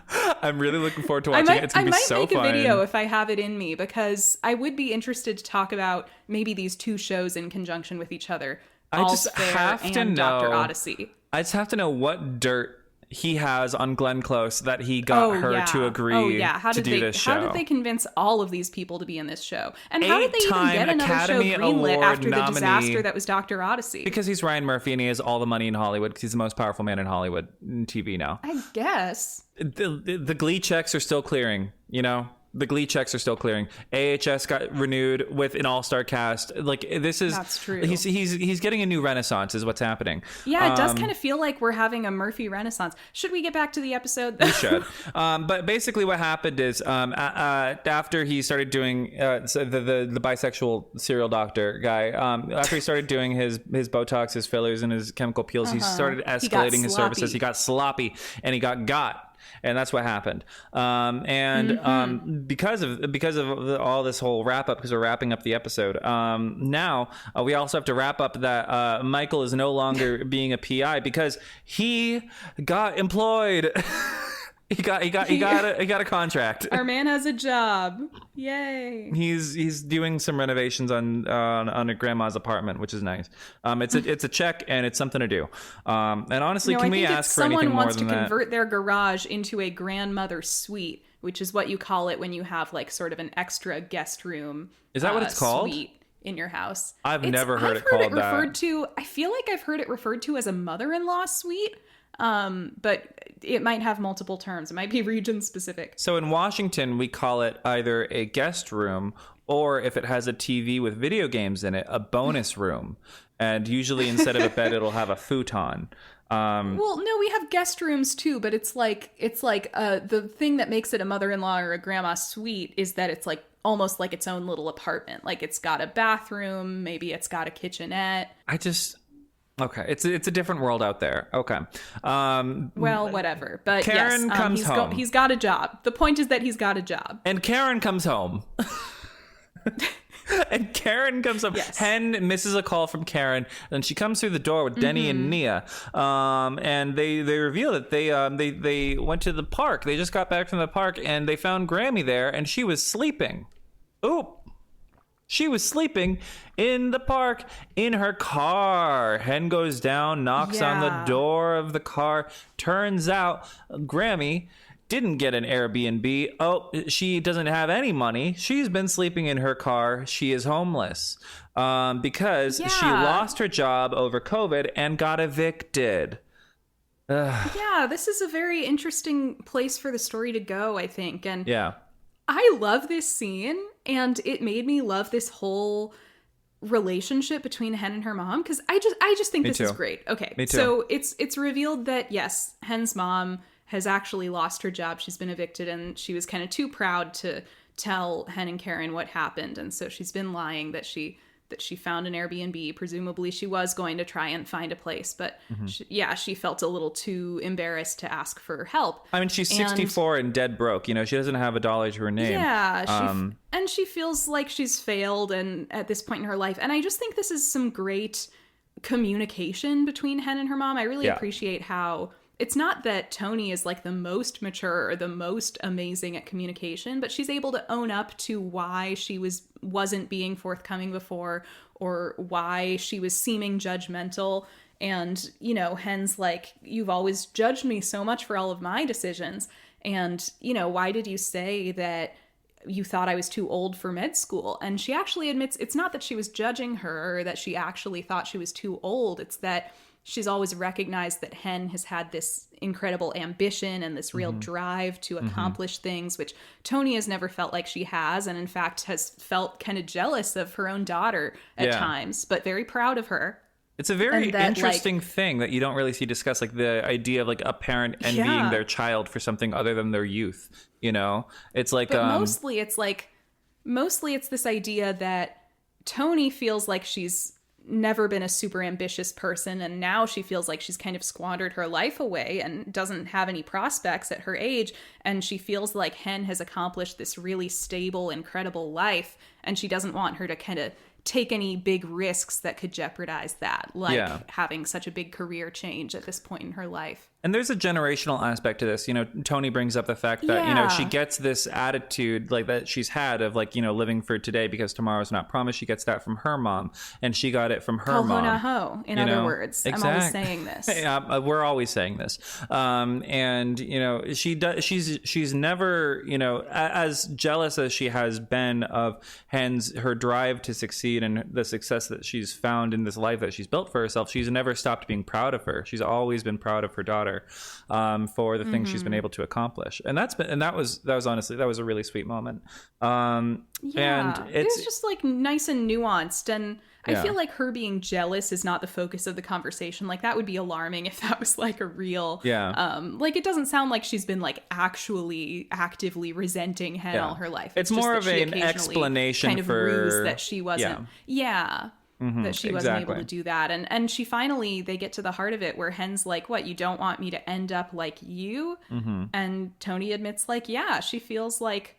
I'm really looking forward to watching it. It's going to be so fun. I might make a video if I have it in me, because I would be interested to talk about maybe these two shows in conjunction with each other. I just have to know. Dr. Odyssey. I just have to know what dirt he has on Glenn Close that he got her to agree to do this show. How did they convince all of these people to be in this show? And how did they even get another Academy show greenlit Award after the nominee. disaster that was Dr. Odyssey? Because he's Ryan Murphy and he has all the money in Hollywood because he's the most powerful man in Hollywood in TV now. I guess. The Glee checks are still clearing, you know? The Glee checks are still clearing. AHS got renewed with an all-star cast. Like, this is... That's true. He's getting a new renaissance is what's happening. Yeah, it does kind of feel like we're having a Murphy renaissance. Should we get back to the episode? We should. But basically what happened is after he started doing... the bisexual serial doctor guy, after he started doing his Botox, his fillers, and his chemical peels, he started escalating his services. He got sloppy, and he got. and that's what happened. Because of all this whole wrap up, because we're wrapping up the episode. Now we also have to wrap up that Michael is no longer being a PI because he got employed. He got a contract. Our man has a job. Yay! He's doing some renovations on a grandma's apartment, which is nice. It's a check and it's something to do. And honestly, can we ask for anything more than that? Someone wants to convert their garage into a grandmother suite, which is what you call it when you have like sort of an extra guest room. Is that what it's called? Suite in your house. I've never heard it called that. I feel like I've heard it referred to as a mother-in-law suite. But it might have multiple terms. It might be region specific. So in Washington, we call it either a guest room or if it has a TV with video games in it, a bonus room. And usually instead of a bed, it'll have a futon. Well, no, we have guest rooms too, but it's like the thing that makes it a mother-in-law or a grandma suite is that it's like almost like its own little apartment. Like it's got a bathroom, maybe it's got a kitchenette. Okay, it's a different world out there. Okay. Well, whatever. But Karen yes, comes home. He's got a job. The point is that he's got a job. And Karen comes home. And Karen comes up. Yes. Hen misses a call from Karen, and she comes through the door with Denny and Nia. And they reveal that they went to the park. They just got back from the park, and they found Grammy there, and she was sleeping. Oop. She was sleeping in the park in her car. Hen goes down, knocks on the door of the car. Turns out Grammy didn't get an Airbnb. Oh, she doesn't have any money. She's been sleeping in her car. She is homeless because she lost her job over COVID and got evicted. Yeah, this is a very interesting place for the story to go, I think. And yeah. I love this scene, and it made me love this whole relationship between Hen and her mom because I just think this is great. Okay, Me too. So it's revealed that yes, Hen's mom has actually lost her job. She's been evicted, and she was kind of too proud to tell Hen and Karen what happened, and so she's been lying that she found an Airbnb. Presumably she was going to try and find a place, but she felt a little too embarrassed to ask for help. I mean, she's 64 and dead broke. You know, she doesn't have a dollar to her name. Yeah, and she feels like she's failed and at this point in her life. And I just think this is some great communication between Hen and her mom. I really appreciate how it's not that Tony is like the most mature or the most amazing at communication, but she's able to own up to why she wasn't being forthcoming before or why she was seeming judgmental. And, you know, Hen's like, you've always judged me so much for all of my decisions. And, you know, why did you say that you thought I was too old for med school? And she actually admits it's not that she was judging her or that she actually thought she was too old. It's that she's always recognized that Hen has had this incredible ambition and this real drive to accomplish things, which Tony has never felt like she has, and in fact has felt kind of jealous of her own daughter at times, but very proud of her. It's a very interesting thing that you don't really see discussed, like the idea of like a parent envying their child for something other than their youth. You know, it's like, but mostly it's this idea that Tony feels like she's never been a super ambitious person, and now she feels like she's kind of squandered her life away and doesn't have any prospects at her age, and she feels like Hen has accomplished this really stable, incredible life, and she doesn't want her to kind of take any big risks that could jeopardize that, like having such a big career change at this point in her life. And there's a generational aspect to this. You know, Tony brings up the fact that, you know, she gets this attitude like that she's had of like, you know, living for today because tomorrow's not promised. She gets that from her mom, and she got it from her mom. In other words, I'm always saying this. We're always saying this. And, you know, she's never, you know, as jealous as she has been of her drive to succeed and the success that she's found in this life that she's built for herself. She's never stopped being proud of her. She's always been proud of her daughter. For the things she's been able to accomplish, and that was honestly a really sweet moment. And it was just like nice and nuanced, and I feel like her being jealous is not the focus of the conversation. Like that would be alarming if that was like a real like it doesn't sound like she's been like actually actively resenting Hen all her life. It's more of an explanation kind of for ruse that she wasn't that she wasn't able to do that. And she finally, they get to the heart of it where Hen's like, what, you don't want me to end up like you? And Tony admits like, yeah, she feels like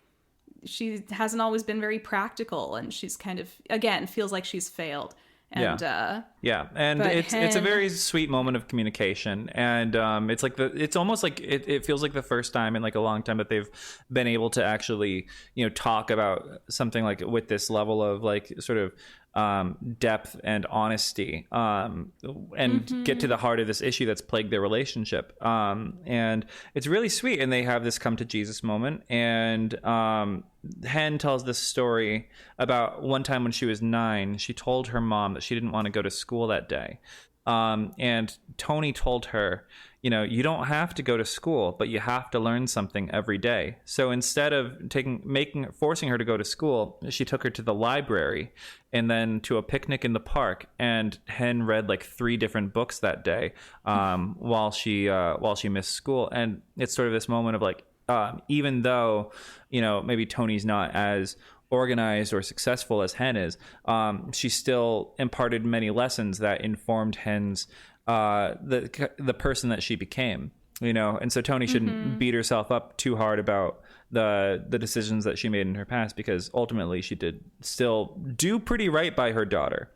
she hasn't always been very practical, and she's kind of, again, feels like she's failed. And and it's a very sweet moment of communication, and it's almost like it feels like the first time in like a long time that they've been able to actually, you know, talk about something like with this level of like sort of depth and honesty, and get to the heart of this issue that's plagued their relationship, and it's really sweet. And they have this come to Jesus moment, and Hen tells this story about one time when she was 9. She told her mom that she didn't want to go to school that day, and Tony told her, you know, you don't have to go to school, but you have to learn something every day. So instead of forcing her to go to school, she took her to the library and then to a picnic in the park. And Hen read like 3 different books that day, while she missed school. And it's sort of this moment of like, even though, you know, maybe Tony's not as organized or successful as Hen is, she still imparted many lessons that informed Hen's the person that she became, you know. And so Tony shouldn't beat herself up too hard about the decisions that she made in her past, because ultimately she did still do pretty right by her daughter.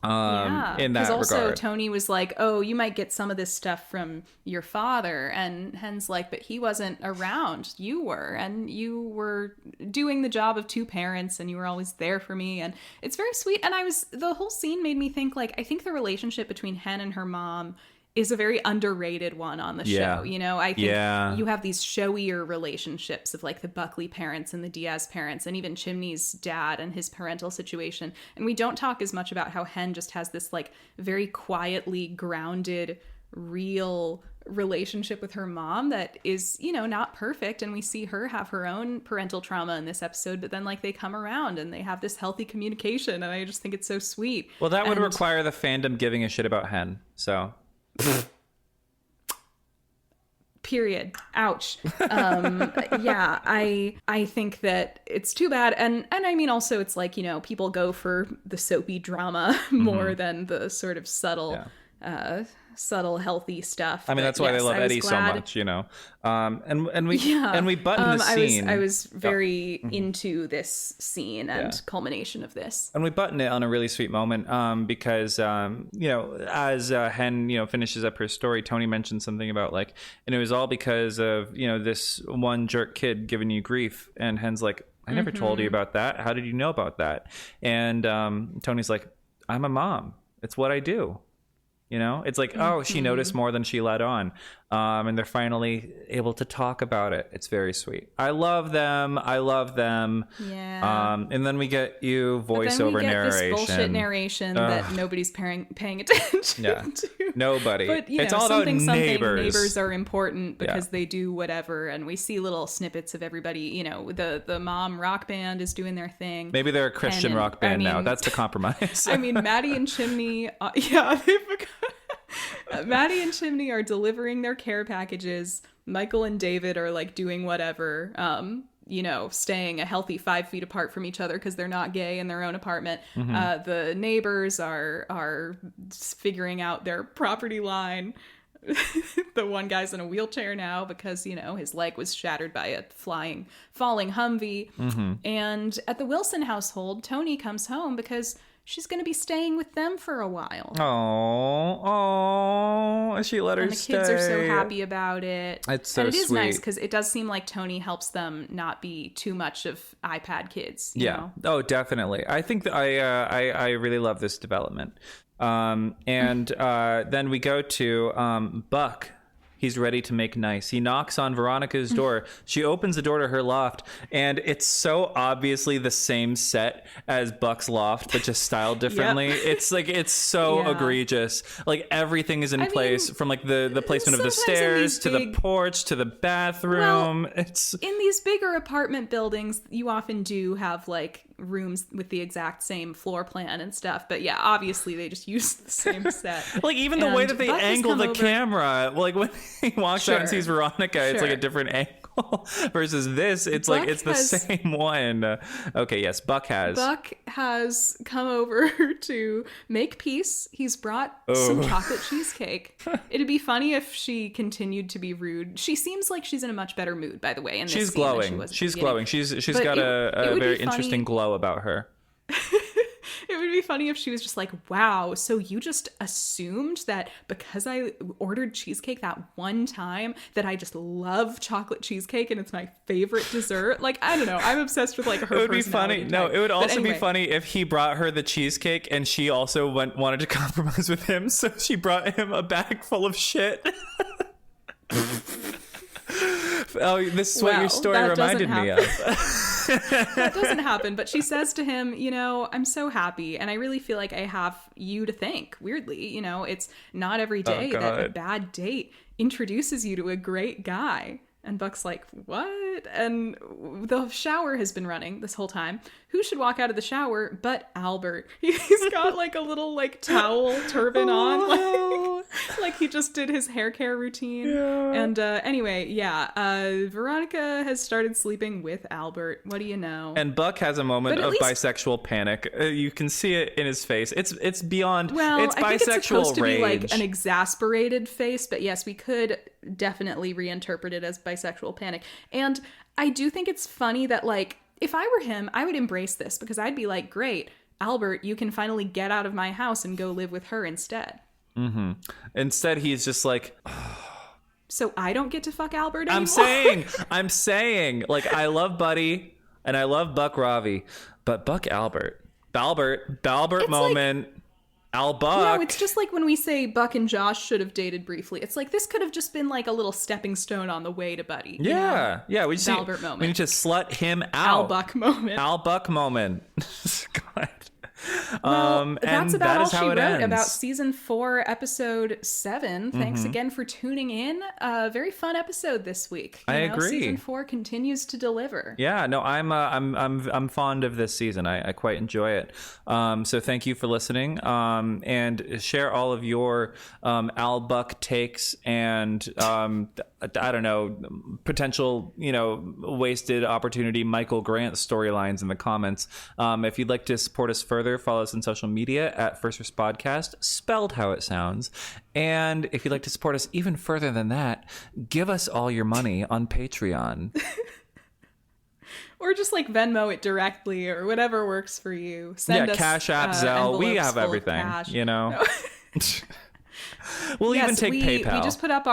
In that regard. Because also Tony was like, oh, you might get some of this stuff from your father. And Hen's like, but he wasn't around. You were. And you were doing the job of 2 parents, and you were always there for me. And it's very sweet. And the whole scene made me think, like, I think the relationship between Hen and her mom is a very underrated one on the show. You know, I think you have these showier relationships of like the Buckley parents and the Diaz parents, and even Chimney's dad and his parental situation. And we don't talk as much about how Hen just has this like very quietly grounded, real relationship with her mom that is, you know, not perfect. And we see her have her own parental trauma in this episode, but then like they come around and they have this healthy communication. And I just think it's so sweet. Well, that would require the fandom giving a shit about Hen. So... period. Ouch. I think that it's too bad. And I mean, also it's like, you know, people go for the soapy drama more than the sort of subtle, healthy stuff. I mean, that's why they love Eddie so much, you know. And we button the scene. I was very into this scene and culmination of this. And we button it on a really sweet moment, because you know, as Hen, you know, finishes up her story, Tony mentioned something about like, and it was all because of, you know, this one jerk kid giving you grief. And Hen's like, I never told you about that. How did you know about that? And Tony's like, I'm a mom. It's what I do. You know, it's like, oh, she noticed more than she let on. And they're finally able to talk about it. It's very sweet. I love them. Yeah. And then we get voiceover narration. This bullshit narration that nobody's paying attention to. Nobody. But, you it's know, all about neighbors. Neighbors are important because they do whatever. And we see little snippets of everybody. You know, the mom rock band is doing their thing. Maybe they're a Christian rock band now. That's the compromise. I mean, Maddie and Chimney, Maddie and Chimney are delivering their care packages. Michael and David are like doing whatever, you know, staying a healthy 5 feet apart from each other because they're not gay in their own apartment. The neighbors are figuring out their property line. The one guy's in a wheelchair now because, you know, his leg was shattered by a falling Humvee. And at the Wilson household, Tony comes home because she's going to be staying with them for a while. Oh, she let her stay. And the kids are so happy about it. It's so sweet. And it is nice because it does seem like Tony helps them not be too much of iPad kids. You know? Oh, definitely. I think that I really love this development. And then we go to Buck. He's ready to make nice. He knocks on Veronica's door. She opens the door to her loft, and it's so obviously the same set as Buck's loft, but just styled differently. It's like, it's so egregious. Like everything is in place, from like the placement of the stairs to the porch to the bathroom. It's in these bigger apartment buildings, you often do have like rooms with the exact same floor plan and stuff, but yeah, obviously they just use the same set. Like even the way that they angle the camera, like when he walks out and sees Veronica, it's like a different angle. versus this, it's Buck like it's the same one. Okay, yes, Buck has come over to make peace. He's brought some chocolate cheesecake. It'd be funny if she continued to be rude. She seems like she's in a much better mood, by the way. In this she's scene than glowing. She was She's glowing. She's got a very interesting glow about her. It would be funny if she was just like, wow, so you just assumed that because I ordered cheesecake that one time that I just love chocolate cheesecake and it's my favorite dessert. Like, I don't know. I'm obsessed with like her personality. It would be funny. Type. No, it would also be funny if he brought her the cheesecake and she also wanted to compromise with him. So she brought him a bag full of shit. Oh, this is what your story reminded me of. That doesn't happen, but she says to him, you know, I'm so happy and I really feel like I have you to thank. Weirdly, you know, it's not every day that a bad date introduces you to a great guy. And Buck's like, what? And the shower has been running this whole time. Who should walk out of the shower but Albert? He's got like a little like towel turban on. Like he just did his hair care routine. Yeah. And anyway, Veronica has started sleeping with Albert. What do you know? And Buck has a moment of bisexual panic. You can see it in his face. It's beyond. Well, it's bisexual I think it's supposed rage. To be like an exasperated face, but yes, we could definitely reinterpret it as bisexual panic. And I do think it's funny that like if I were him, I would embrace this because I'd be like, great, Albert, you can finally get out of my house and go live with her instead. Mm-hmm. Instead, he's just like, so I don't get to fuck Albert anymore? I'm saying, like, I love Buddy and I love Buck Ravi, but Buck Albert moment. Like, Al Buck. No, it's just like when we say Buck and Josh should have dated briefly. It's like this could have just been like a little stepping stone on the way to Buddy. Yeah, yeah. We just Albert moment. We need to slut him out. Al Buck moment. Al Buck moment. God. Well, that's about all she wrote ends. about season 4, episode 7. Thanks again for tuning in. Very fun episode this week. I agree. Season 4 continues to deliver. Yeah, no, I'm fond of this season. I quite enjoy it. So thank you for listening. And share all of your Al Buck takes and I don't know, potential, wasted opportunity Michael Grant storylines in the comments. If you'd like to support us further, follow us on social media at First Verse Podcast, spelled how it sounds. And if you'd like to support us even further than that, give us all your money on Patreon. Or just like Venmo it directly or whatever works for you. Send us Cash App, Zelle. We have everything, No. We'll even take PayPal. We just put up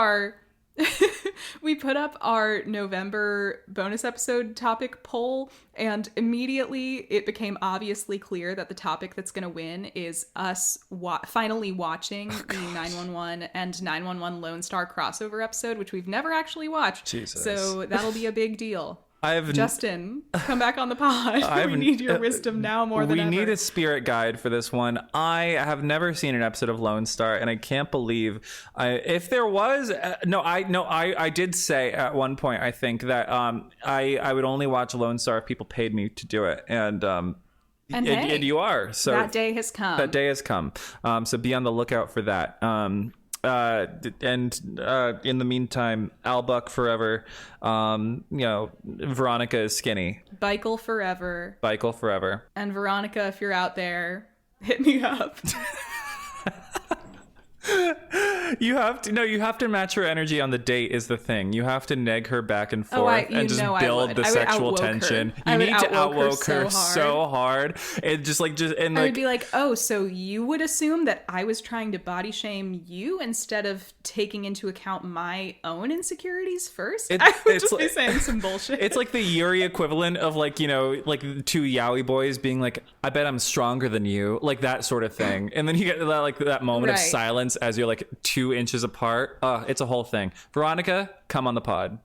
our November bonus episode topic poll, and immediately it became obviously clear that the topic that's going to win is us finally watching the 911 and 911 Lone Star crossover episode, which we've never actually watched. Jesus. So that'll be a big deal. Justin, come back on the pod. We need your wisdom now more than ever. We need a spirit guide for this one. I have never seen an episode of Lone Star, and I can't believe if there was. I did say at one point I think that I would only watch Lone Star if people paid me to do it, and you are. So that day has come. So be on the lookout for that. In the meantime, Al Buck forever. Veronica is skinny. Bikel forever. And Veronica, if you're out there, hit me up. You have to match her energy on the date is the thing. You have to neg her back and forth and just build the sexual tension. You need to outwoke her so hard. It I would be like, oh, so you would assume that I was trying to body shame you instead of taking into account my own insecurities first? I would just be saying some bullshit. It's like the Yuri equivalent of like two yaoi boys being like, I bet I'm stronger than you, like that sort of thing. And then you get that moment of silence as you're like 2 inches apart. It's a whole thing. Veronica, come on the pod.